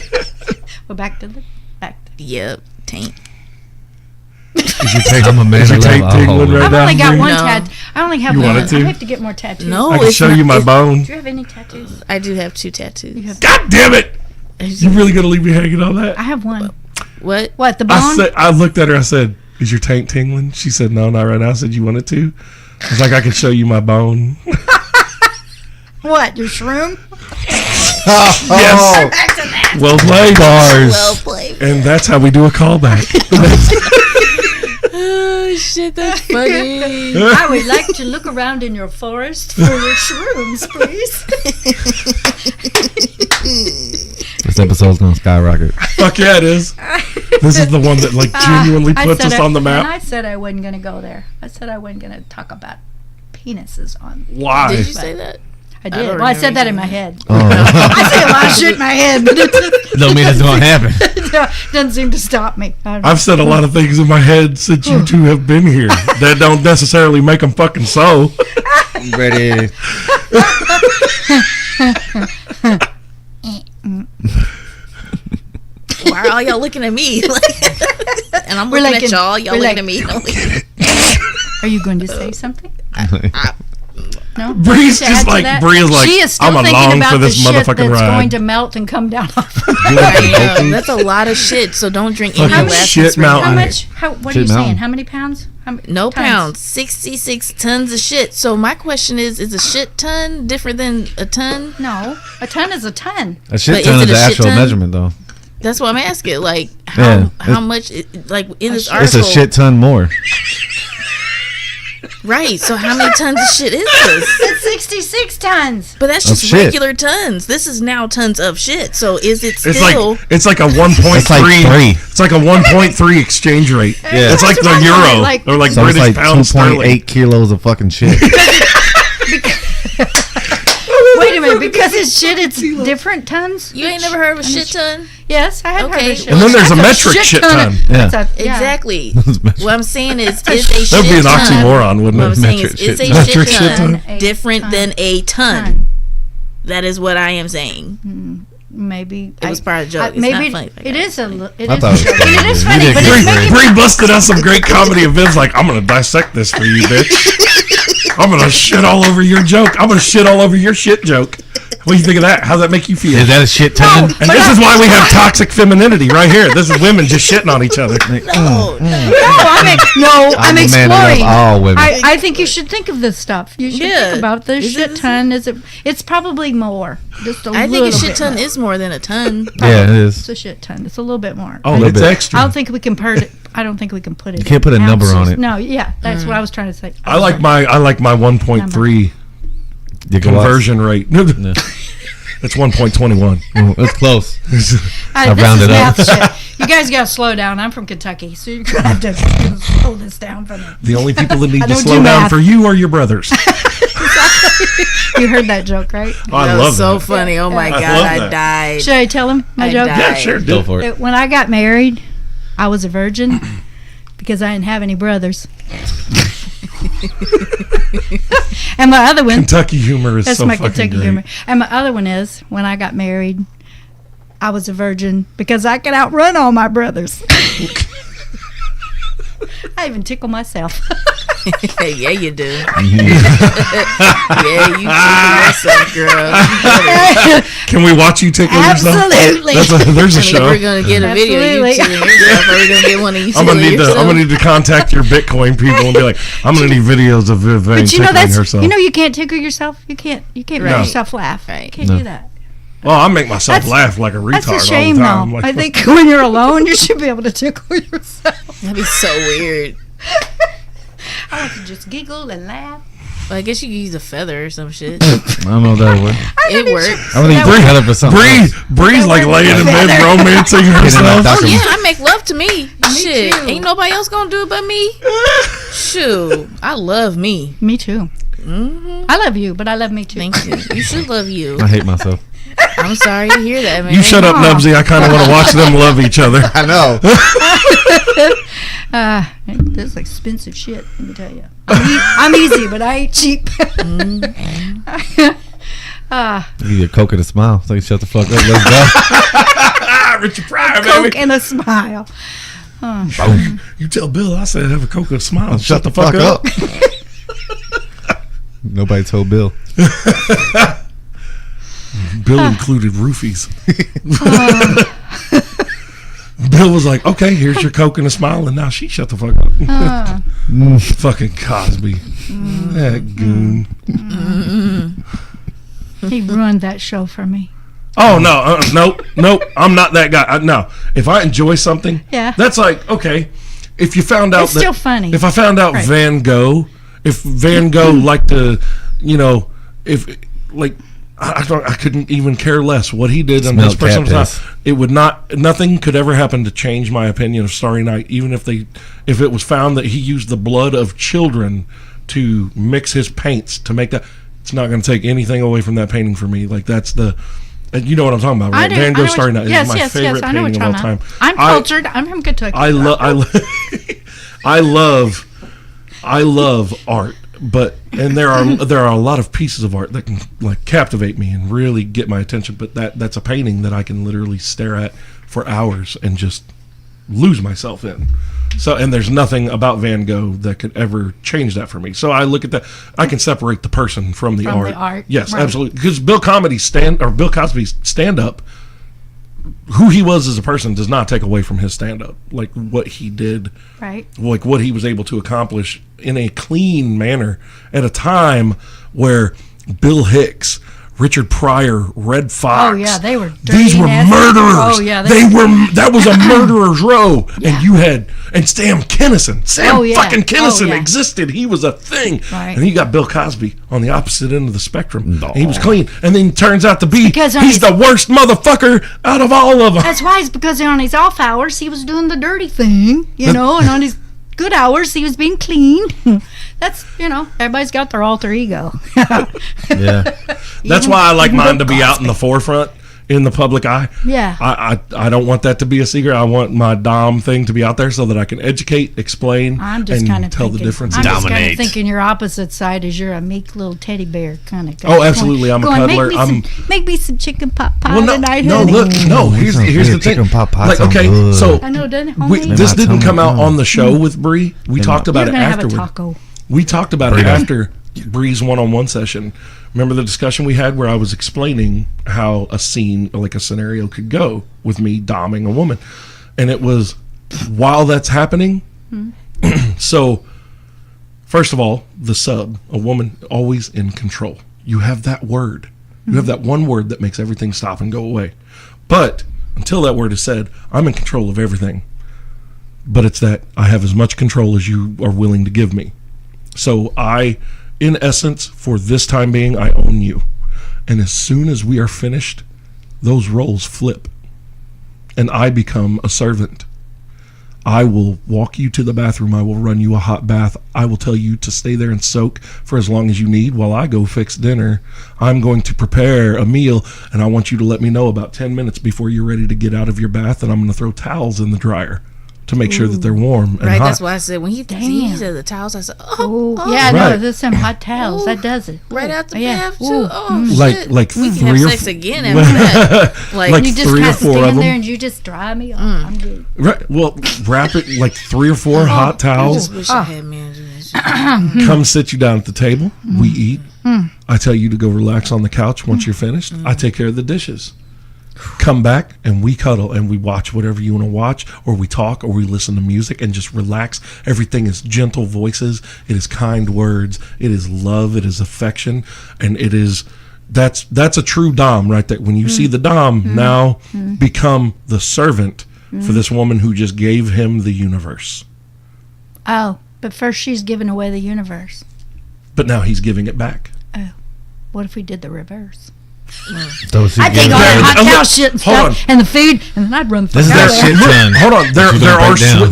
We're back to the Yep, taint. is your taint, I'm a man is your of taint love. tingling right I've now? only got Bree? one No. tattoo. I only have You one. wanted to? I have to get more tattoos. No, I can it's show not- you my it's- bone. Do you have any tattoos? I do have 2 tattoos. God damn it! You really gonna leave me hanging on that? I have one. What? What, the I bone? I looked at her. I said, "Is your tank tingling?" She said, "No, not right now." I said, "You want it to?" I was like, "I can show you my bone." What, your shroom? Yes. Well played, bars. Well played. And that's how we do a callback. Oh shit, that's funny. I would like to look around in your forest for your shrooms, please. This episode's gonna skyrocket. Fuck yeah, it is. This is the one that like genuinely I puts said us on the And map. I said I wasn't going to go there. I said I wasn't going to talk about penises on. Why? Did you say that? I don't did. Well, I said remember that in you my saying head. Oh. I say a lot of shit in my head, but it Don't mean it's gonna happen. doesn't seem to stop me. I've said a lot of things in my head since you two have been here that don't necessarily make them fucking so. Ready? Why are all y'all looking at me? And I'm We're looking like at y'all. Y'all we're looking like- at me. Are you going to say something? No. Bree's To add just to like, that, Bree's like, she is still I'm thinking along about for this the shit motherfucking that's ride. going to melt and come down off. I am. That's a lot of shit. So don't drink any Fucking of that. shit mountain. How much? What are you Shit saying? mountain. How many pounds? No tons? pounds. 66 tons of shit. So my question is a shit ton different than a ton? No, a ton is a ton. A shit But ton is is it the a shit actual ton? measurement, though. That's what I'm asking. Like Yeah, how much? Like in this shit. It's article, a shit ton more. right? So how many tons of shit is this? It's 66 tons. But that's Of just shit. regular tons. This is now tons of shit. So is it It's still? it's like a 1.3. It's like 3. It's like a 1.3 exchange rate. Yeah. It's like the That's euro like- or like So it's British like pound sterling. 2.8 kilos of fucking shit. Wait a minute, because it's shit, it's different tons? You ain't never heard of a shit ton? Yes, I have heard Okay. of shit. And then there's a That's metric shit of- ton. Yeah. that's a- yeah. Exactly. Metric. What I'm saying is a shit That'd be an ton. oxymoron, wouldn't What I'm it? saying Metric is a shit ton. shit Metric shit ton ton. different than a ton. That is what I am saying. Maybe It was part of the joke. It's maybe not funny. it is a. It I is thought it was a joke. funny. And it is You funny, did but great. it's making Bree busted out some great comedy and Vin's like, I'm gonna dissect this for you, bitch. I'm gonna shit all over your joke. I'm gonna shit all over your shit joke. What do you think of that? How's that make you feel? Is that a shit ton? And this is why we have toxic femininity right here. This is women just shitting on each other. Like, No, I'm I'm a man that loves exploring. all women. I think you should think of this stuff. You should Yeah. think about the Is shit it- ton. Is it? It's probably more. Just a I little think a shit bit ton more. is more than a ton. Yeah, it It's is. a shit ton. It's a little bit more. Oh, little it's bit. extra. I don't think we can put it. I don't think we can put it. You can't put a in number on ounces. it. No, yeah, that's what I was trying to say. I like my 1.3 You go conversion rate. Yeah. That's 1.21. Oh, that's close. This rounded is up. math shit. You guys got to slow down. I'm from Kentucky, so you're gonna have to slow this down for me. The only people that need I to don't slow do down math. for you are your brothers. You heard that joke, right? Oh, I That love was so that. funny. Oh my I god, love I that. died. Should I tell him my I joke? died. Yeah, sure. Go Do. for it. When I got married, I was a virgin because I didn't have any brothers. And my other one, Kentucky humor is that's so my fucking Kentucky great. humor. And my other one is when I got married, I was a virgin because I could outrun all my brothers. I even tickle myself. Yeah, you do. Yeah, you tickle yourself, girl. Can we watch you tickle yourself? Absolutely. There's a I mean, show. we're gonna get a video of you Absolutely. tickling yourself, or we're gonna get one of you I'm tickling gonna yourself. need to contact your Bitcoin people and be like, I'm gonna need videos of Vivian But you know tickling that's herself. you can't tickle yourself. You can't make Right. yourself laugh. Right. You can't No. do that. Well, I make myself That's- laugh like a retard That's a all shame, the time. though. Like, I think when you're alone, you should be able to tickle yourself. That'd be so weird. I want to just giggle and laugh. Well, I guess you could use a feather or some shit. I don't know if that would work. It works. I would think That Bree for something. Bree's like laying in bed romancing Getting herself. that Oh yeah, I make love to me. Shit, too. ain't nobody else gonna do it but me. Shoot, I love me. Me too. I love you, but I love me too. Thank you. You should love you. I hate myself. I'm sorry to hear that, man. You shut up, Nubsie. I kind of want to watch them love each other. I know. This is expensive shit, let me tell you. I'm easy, but I ain't cheap. Give you a Coke and a smile. So you shut the fuck up. Let's go. Richard Pryor, Coke baby. and a smile. Boom. You tell Bill I said have a Coke and a smile. Shut the fuck up. Nobody told Bill. Bill included roofies. Bill was like, okay, here's your Coke and a smile, and now she shut the fuck up. Fucking Cosby. That goon. He ruined that show for me. Oh, no, nope. I'm not that guy. No. If I enjoy something, that's like, okay, if you found out it's still funny. If I found out Van Gogh, if Van Gogh liked to, if, like, I couldn't even care less what he did on his personal time. It would nothing could ever happen to change my opinion of Starry Night, even if it was found that he used the blood of children to mix his paints to make that. It's not going to take anything away from that painting for me. Like, that's the, you know what I'm talking about, right? Van Gogh Starry Night is my favorite painting of all time. I'm cultured. I'm from Kentucky. I love art. And there are a lot of pieces of art that can like captivate me and really get my attention, but that's a painting that I can literally stare at for hours and just lose myself in. So, and there's nothing about Van Gogh that could ever change that for me. So I look at that, I can separate the person from the art. Yes, absolutely. Because Bill Cosby's stand up, who he was as a person does not take away from his stand-up, like what he did, right? Like what he was able to accomplish in a clean manner at a time where Bill Hicks, Richard Pryor, Red Fox. Oh yeah, they were. These were murderers. Oh yeah, they were. That was a murderer's row, and you had Sam Kinison. Fucking Kinison existed. He was a thing, right. And you got Bill Cosby on the opposite end of the spectrum. No. He was clean, and then turns out to be he's the worst motherfucker out of all of them. That's why it's because on his off hours he was doing the dirty thing, and on his good hours he was being clean. That's everybody's got their alter ego. Yeah, that's why I like mine to be out in the forefront, in the public eye. Yeah, I don't want that to be a secret. I want my Dom thing to be out there so that I can educate, explain, and tell the difference. I'm just kind of thinking your opposite side is you're a meek little teddy bear kind of guy. Oh, absolutely, I'm a cuddler. Make me some chicken pot pie tonight. No, look, here's the thing. Chicken pot pie. Like, okay, good. so I know, doesn't it? This didn't come out on the show with Bree. We talked about it afterward. Have a taco. We talked about it after Bree's one-on-one session. Remember the discussion we had where I was explaining how a scene, like a scenario, could go with me doming a woman, and it was while that's happening. So, first of all, the sub, a woman always in control. You have that word. You have that one word that makes everything stop and go away. But until that word is said, I'm in control of everything. But it's that I have as much control as you are willing to give me. So I, in essence, for this time being, I own you. And as soon as we are finished, those roles flip. And I become a servant. I will walk you to the bathroom. I will run you a hot bath. I will tell you to stay there and soak for as long as you need while I go fix dinner. I'm going to prepare a meal, and I want you to let me know about 10 minutes before you're ready to get out of your bath, and I'm going to throw towels in the dryer to make sure that they're warm and hot. That's why I said when he said the towels, I said, yeah, no, there's some hot towels. That does it. Right out the bath too. Like we can three have or sex again after that. Like you just 3 or 4 of stand them. there and you just dry me off. I'm good. Right. Well, wrap it like 3 or 4 hot towels. I just wish I had managed. Come sit you down at the table. We eat. I tell you to go relax on the couch once you're finished. I take care of the dishes. Come back and we cuddle and we watch whatever you want to watch, or we talk, or we listen to music and just relax. Everything is gentle voices. It is kind words. It is love. It is affection. And it is, that's a true Dom right there. When you see the Dom now become the servant for this woman who just gave him the universe. Oh, but first she's giving away the universe. But now he's giving it back. Oh, what if we did the reverse? I take all that hot cow shit and stuff and the food, and then I'd run. This is that shit ton. Hold on,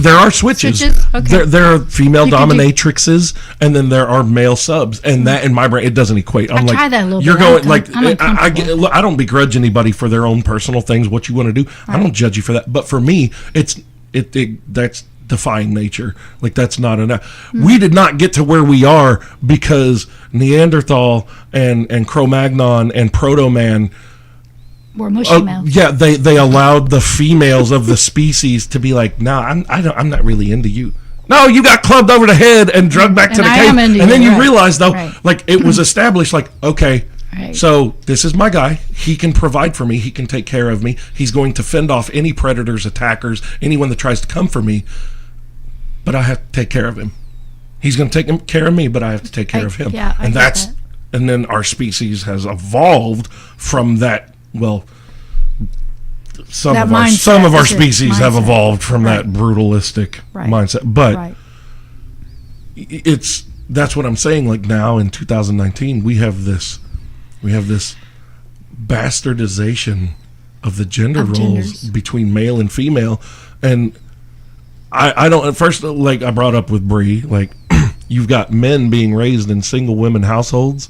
there are switches. Okay. There are female dominatrixes, and then there are male subs, and that in my brain it doesn't equate. I'm like, try that a little you're bit. going like I don't begrudge anybody for their own personal things. What you want to do, I don't judge you for that. But for me, that's defying nature. Like, that's not enough. We did not get to where we are because Neanderthal and Cro-Magnon and Proto-Man were mushy mouths. Yeah, they allowed the females of the species to be like, nah, I'm not really into you. No, you got clubbed over the head and drugged back to the cave. And then you realize, though, like, it was established, like, okay, Right. So this is my guy. He can provide for me. He can take care of me. He's going to fend off any predators, attackers, anyone that tries to come for me. But I have to take care of him. He's going to take care of me, but I have to take care of him. Yeah, I and get that's that. and then our species has evolved from that. Well, some That of our mindset, species have mindset. evolved from Right. that brutalistic Right. mindset. But Right. that's what I'm saying. Like now in 2019, we have this bastardization of the gender Of roles genders. between male and female, and I don't at first, like I brought up with Bree, like you've got men being raised in single women households.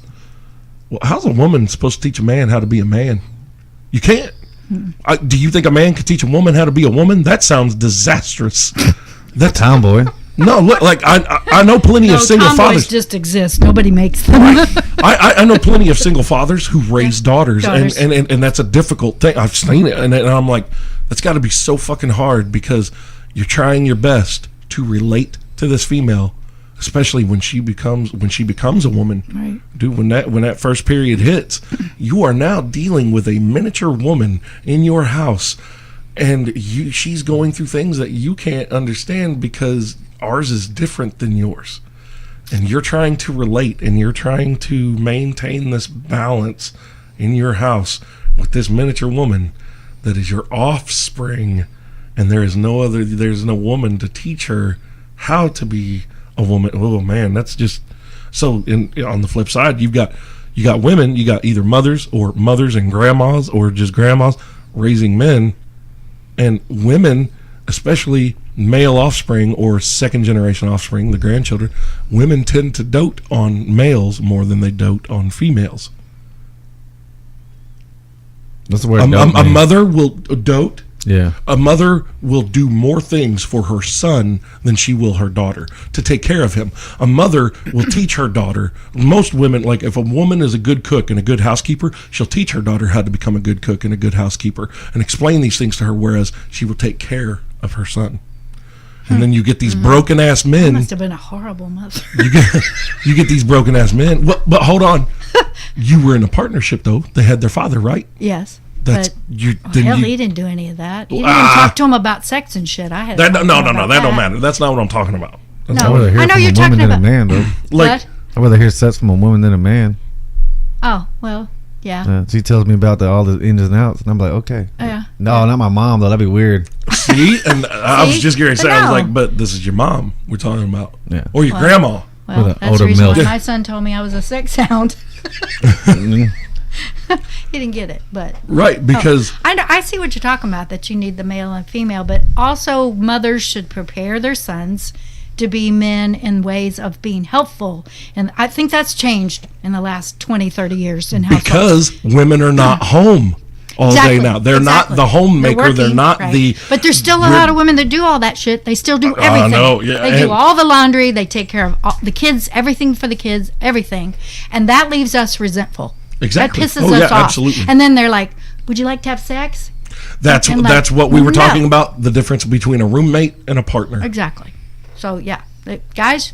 Well, how's a woman supposed to teach a man how to be a man? You can't. Do you think a man could teach a woman how to be a woman? That sounds disastrous. That's Tomboy. no, look, like I know plenty No, of single tomboys fathers. just exist. Nobody makes them. I know plenty of single fathers who raise daughters. Daughters. And that's a difficult thing. I've seen it, and I'm like, that's got to be so fucking hard because you're trying your best to relate to this female, especially when she becomes a woman. Right. Dude, when that first period hits, you are now dealing with a miniature woman in your house, and she's going through things that you can't understand because ours is different than yours. And you're trying to relate, and you're trying to maintain this balance in your house with this miniature woman that is your offspring, and there's no woman to teach her how to be a woman. Oh man, that's just so. On the flip side, you got women, you got either mothers and grandmas or just grandmas raising men, and women, especially male offspring or second generation offspring, the grandchildren, women tend to dote on males more than they dote on females. That's the word. A mother will dote. Yeah. A mother will do more things for her son than she will her daughter to take care of him. A mother will teach her daughter. Most women, like if a woman is a good cook and a good housekeeper, she'll teach her daughter how to become a good cook and a good housekeeper and explain these things to her, whereas she will take care of her son. And then you get these broken ass I men. must have been a horrible mother. You get these broken ass men. But hold on, you were in a partnership though. They had their father, right? Yes. That's but you. hell, he didn't do any of that. He didn't even talk to him about sex and shit. I had That to talk no, to him about that don't matter. That's not what I'm talking about. No. I'd rather hear I know from you're a talking woman than a about- man, though. Like, What? I'd rather hear sex from a woman than a man. Oh, well, yeah. She tells me about all the ins and outs, and I'm like, okay. Yeah. No, not my mom though. That'd be weird. see, and I was See? just going to say, I was No. like, but this is your mom we're talking about, Yeah. or your Well, grandma. Well, With that's an the older reason why milk. my son told me I was a sex hound. Mm. He didn't get it, but Right, because I see what you're talking about, that you need the male and female, but also mothers should prepare their sons to be men in ways of being helpful. And I think that's changed in the last 20, 30 years in households. because women are not home all Exactly, day now. They're not exactly. the homemaker. They're working, not right. the. But there's still a lot of women that do all that shit. They still do everything. know, yeah, They do and- all the laundry. They take care of all, the kids, everything for the kids, everything. And that leaves us resentful. Exactly. That pisses Oh, us yeah, off. absolutely. And then they're like, would you like to have sex? That's and like, that's what we were no. talking about. The difference between a roommate and a partner. Exactly. So, yeah. Guys,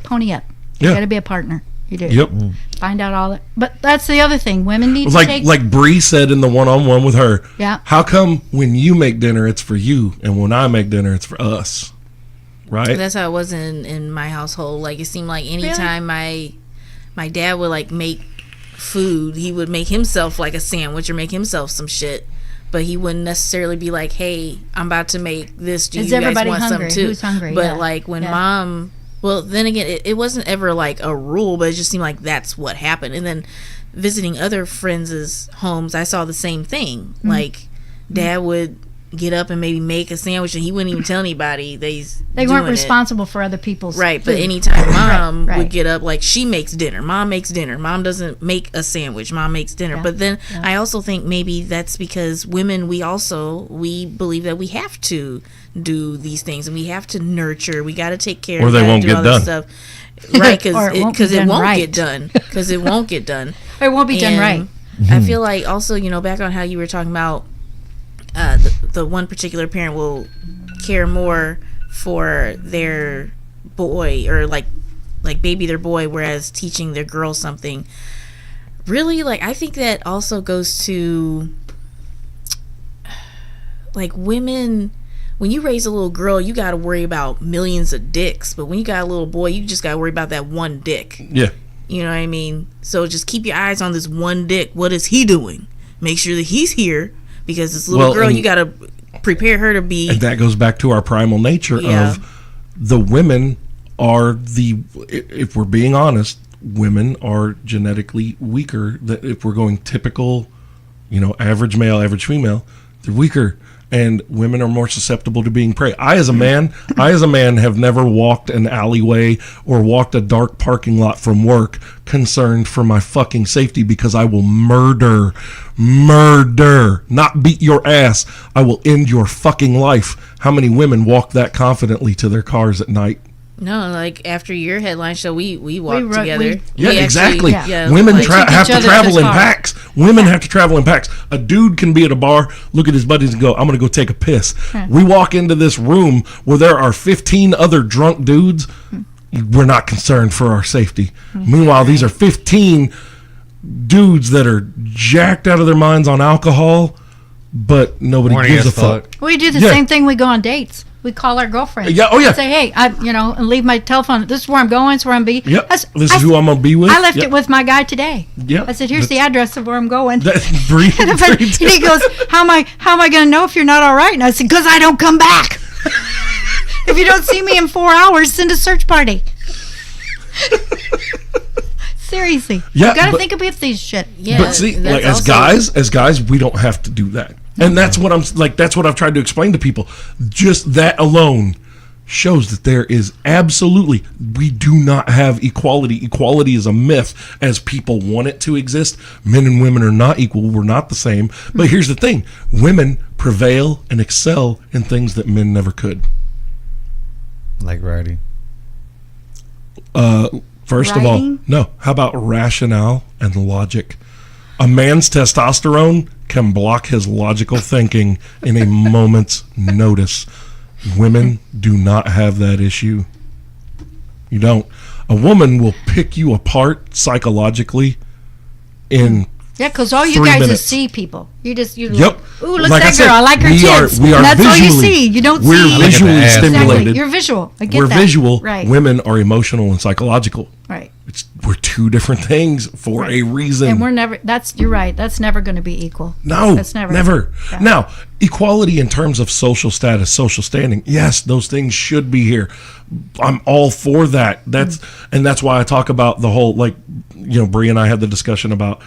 pony up. You Yeah. got to be a partner. You do. Yep. Find out all that. But that's the other thing. Women need to take... Like Bree said in the one-on-one with her. Yeah. How come when you make dinner it's for you, and when I make dinner it's for us? Right. That's how it was in my household. Like, it seemed like anytime my dad would like make food, he would make himself like a sandwich or make himself some shit, but he wouldn't necessarily be like, hey, I'm about to make this, do Is you guys everybody want hungry? some too? Who's hungry? But Yeah. like when Yeah. mom, well, then again, it wasn't ever like a rule, but it just seemed like that's what happened. And then visiting other friends' homes, I saw the same thing. Mm-hmm. Like dad would get up and maybe make a sandwich, and he wouldn't even tell anybody They doing weren't it. responsible for other people's Right, but food. anytime mom right. would get up, like she makes dinner, mom makes dinner, mom doesn't make a sandwich, mom makes dinner. Yeah, But then yeah. I also think maybe that's because women, we believe that we have to do these things and we have to nurture, we got to take care Or of they that, won't do get all this done. stuff. Right, Or it won't because be it done won't right. get done, because it won't get done. It won't be done right. I feel like also, back on how you were talking about the one particular parent will care more for their boy or like baby their boy, whereas teaching their girl something. really, like, I think that also goes to, like, women. When you raise a little girl, you got to worry about millions of dicks. But when you got a little boy, you just got to worry about that one dick. Yeah. You know what I mean? So just keep your eyes on this one dick. What is he doing? Make sure that he's here, because this little girl, you got to prepare her to be. And that goes back to our primal nature of the women are if we're being honest, women are genetically weaker. That if we're going typical, average male, average female, they're weaker. And women are more susceptible to being prey. I as a man have never walked an alleyway or walked a dark parking lot from work concerned for my fucking safety, because I will murder, not beat your ass. I will end your fucking life. How many women walk that confidently to their cars at night? No, like after your headline show, we walked together. Exactly. Yeah, women have to travel in packs. Women have to travel in packs. A dude can be at a bar, look at his buddies and go, I'm going to go take a piss. We walk into this room where there are 15 other drunk dudes. We're not concerned for our safety. Meanwhile, these are 15 dudes that are jacked out of their minds on alcohol, but nobody gives a fuck. We do the same thing. We go on dates. We call our girlfriend. Yeah. Oh yeah. Say, hey, and leave my telephone. This is where I'm going. This is where I'm be. Yep. This is who I'm gonna be with. I left it with my guy today. Yep. I said, here's the address of where I'm going. And he goes, how am I gonna know if you're not all right? And I said, because I don't come back. If you don't see me in 4 hours, send a search party. Seriously. Yeah. You gotta think about these shit. Yeah. But see, like as guys, we don't have to do that. And that's what I've tried to explain to people. Just that alone shows that there is absolutely, we do not have equality. Equality is a myth as people want it to exist. Men and women are not equal. We're not the same. But here's the thing. Women prevail and excel in things that men never could. Like writing. First of all, no. How about rationale and logic? A man's testosterone can block his logical thinking in a moment's notice. Women do not have that issue. You don't. A woman will pick you apart psychologically in because all you 3 guys minutes. is see people. You Yep. Ooh, look Like at that girl. I like her tits. We are That's visually, all you see. You don't we're see. visually Exactly. stimulated. You're visual. I get we're that. visual. Right. Women are emotional and psychological. Right. We're two different things for a reason. And we're never. You're right. That's never going to be equal. No, that's never. Yeah. Now, equality in terms of social status, social standing. Yes, those things should be here. I'm all for that. And that's why I talk about the whole, Bree and I had the discussion about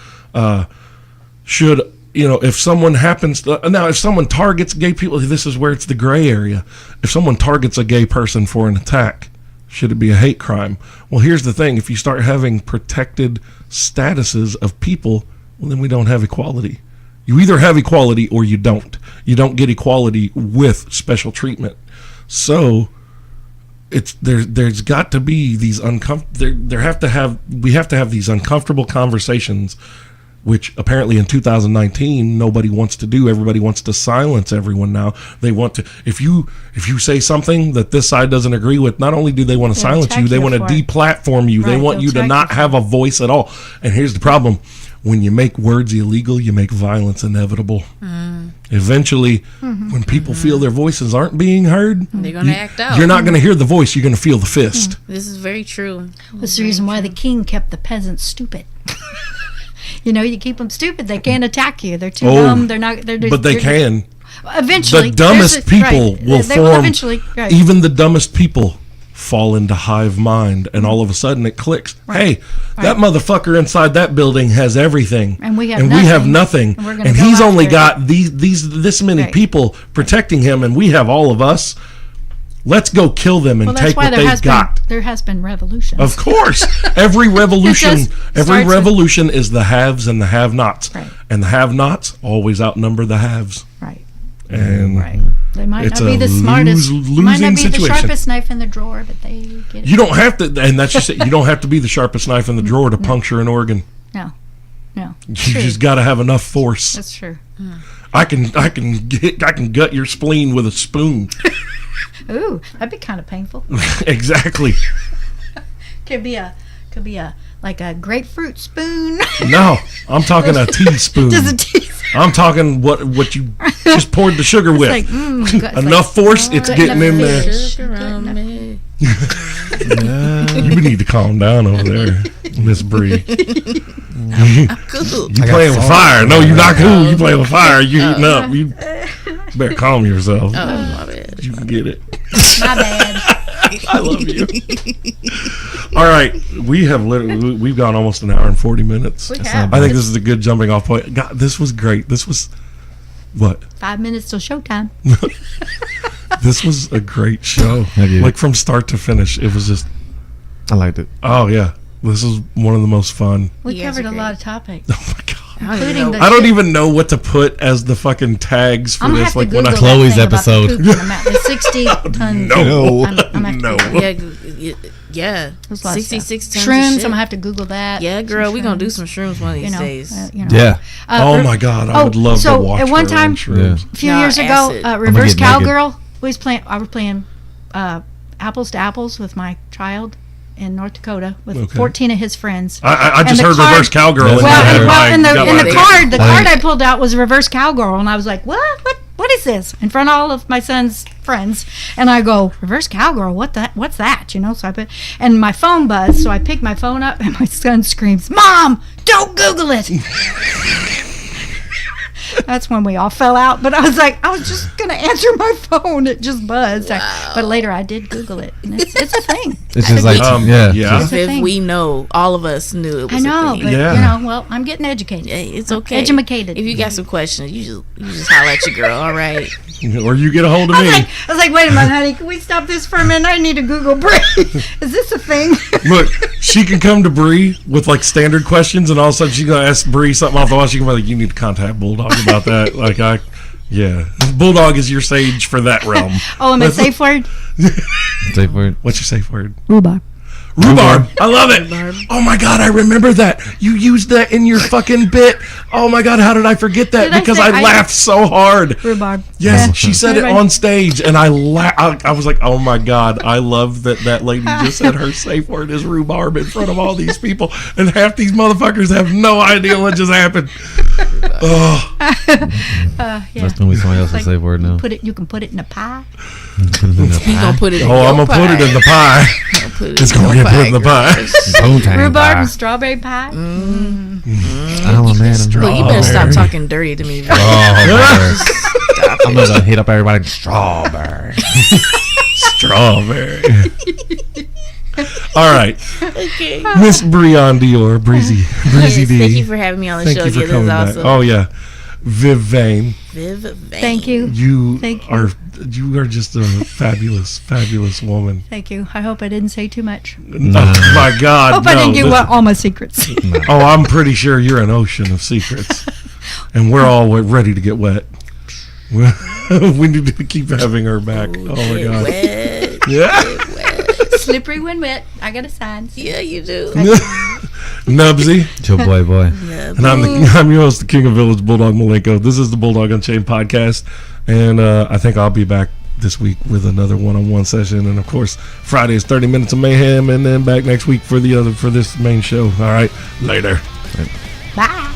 should. If someone if someone targets gay people, this is where it's the gray area. If someone targets a gay person for an attack, should it be a hate crime? Well, here's the thing. If you start having protected statuses of people, well, then we don't have equality. You either have equality or you don't. You don't get equality with special treatment. So there's got to be these we have to have these uncomfortable conversations, which apparently in 2019 nobody wants to do. Everybody wants to silence everyone now. They want to, if you say something that this side doesn't agree with, not only do they want to silence you, they want to deplatform you. They want you to not have a voice at all. And here's the problem. When you make words illegal, you make violence inevitable. Eventually, when people feel their voices aren't being heard, they're going to act out. You're not going to hear the voice. You're going to feel the fist. This is very true. That's the reason why the king kept the peasants stupid. You keep them stupid. They can't attack you. They're too dumb. They're not. But they can. Eventually, the dumbest people will form. Eventually, right. Even the dumbest people fall into hive mind, and all of a sudden it clicks. Right. Hey, that motherfucker inside that building has everything, and we have nothing, and he's only got this many people protecting him, and we have all of us. Let's go kill them and take what they've got. There has been revolutions. Of course. Every revolution is the haves and the have-nots. Right. And the have-nots always outnumber the haves. Right. And they might not be the smartest. Might not be situation. The sharpest knife in the drawer, but they get it. You don't have to, and that's just it. You don't have to be the sharpest knife in the drawer to puncture an organ. No. You just got to have enough force. That's true. I can gut your spleen with a spoon. Ooh, that'd be kind of painful. Exactly. Could be a Could be a grapefruit spoon. No, I'm talking a teaspoon. Just a teaspoon. I'm talking what you just poured the sugar with. It's like, Enough force, it's good getting in there. Sugar on me. You need to calm down over there, Miss Bree. Cool. You playing with fire. No, you're not cool. You playing with fire. You heating up. You better calm yourself. Oh, my bad. You can get it. my bad. I love you. All right, we've gone almost an hour and 40 minutes. We have. I think this is a good jumping off point. God, this was great. This was what? 5 minutes till showtime. This was a great show. you? Like from start to finish, it was just. I liked it. Oh yeah, this is one of the most fun. We You guys covered are a great. lot of topics. Oh my god. Including the I don't shit- even know what to put as the fucking tags for I'm gonna this. have Like to when Google I Chloe's that thing about the episode. poop in the mouth. The 60 tons. No. I'm gonna have to No. Google that. Yeah. There's a lot of stuff. 66 tons Shrooms. of I'm shit. gonna have to Google that. Yeah, girl, Some we're going to do shrooms, some shrooms one of these days. Yeah. Oh my god, I would love to watch at one her on time, shrooms. a few No, years ago, acid. Reverse get naked. Cowgirl. I was playing apples to apples with my child in North Dakota with Okay. 14 of his friends. I And just the heard card- reverse cowgirl. Well, in Well, my and, head. well, in I got the my- card, the Like- card I pulled out was reverse cowgirl, and I was like, what is this? In front of all of my son's friends, and I go, reverse cowgirl, what's that? You know, so I put, and my phone buzzed, so I picked my phone up, and my son screams, "Mom, don't Google it!" That's when we all fell out. But I was like, I was just gonna answer my phone. It just buzzed. But later I did Google it. And it's a thing. It's just like, yeah. yeah. It's a If thing. we know, all of us knew it I was know, a thing. but Yeah. well, I'm getting educated. Hey, it's okay. Edumacated. If you got some questions, you just holler at your girl, all right? Or you get a hold of me. I was like, wait a minute, honey, can we stop this for a minute? I need to Google Bree. Is this a thing? Look, she can come to Bree with like standard questions, and all of a sudden she's gonna ask Bree something off the wall. She can be like, "You need to contact Bulldog about that." Like, yeah, Bulldog is your sage for that realm. Oh, am I safe word? Safe word. What's your safe word? Rhubarb. Rhubarb. I love it. Oh my god, I remember that. You used that in your fucking bit. Oh my god, how did I forget that? Did I Because say I laughed so hard. Rhubarb. Yes, Yeah. she said it on stage, and I was like, "Oh my god, I love that lady just said her safe word is rhubarb in front of all these people, and half these motherfuckers have no idea what just happened." Oh, Yeah. That's gonna be somebody else's Like, safe word now. You can put it in a pie. He gonna put it in I'm your gonna put it in the pie. pie. Gonna put it It's in gonna your get put in the girl. pie. Poontang Rhubarb pie. and strawberry pie. Oh man. Look, you better stop talking dirty to me. Bro. Oh, Stop I'm it. gonna hit up everybody. Strawberry. Strawberry. All right, Okay. Miss Breon Dior, Breezy Yes, D. thank you for having me on the Thank show. you for Yeah, coming this back. is awesome. Oh yeah, Viv Vane, Viv Vane. Thank you. you Thank you. are just a fabulous woman. Thank you. I hope I didn't say too much. Oh my God! Hope I didn't give this- all my secrets. Oh, I'm pretty sure you're an ocean of secrets, and we're all ready to get wet. We need to keep having her back. Oh my Get God! wet. Yeah, Get wet. Slippery when wet. I got a sign. Yeah, you do. Nubsie, Chill boy. Yeah, and I'm your host, the King of Village, Bulldog Malenko. This is the Bulldog Unchained podcast, and I think I'll be back this week with another one-on-one session, and of course Friday is 30 minutes of mayhem, and then back next week for this main show. All right, later. Bye.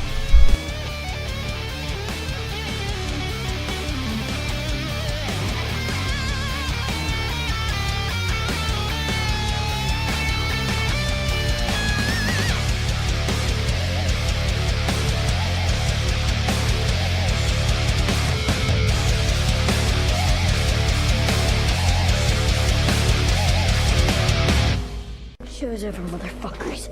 Show's over, motherfuckers.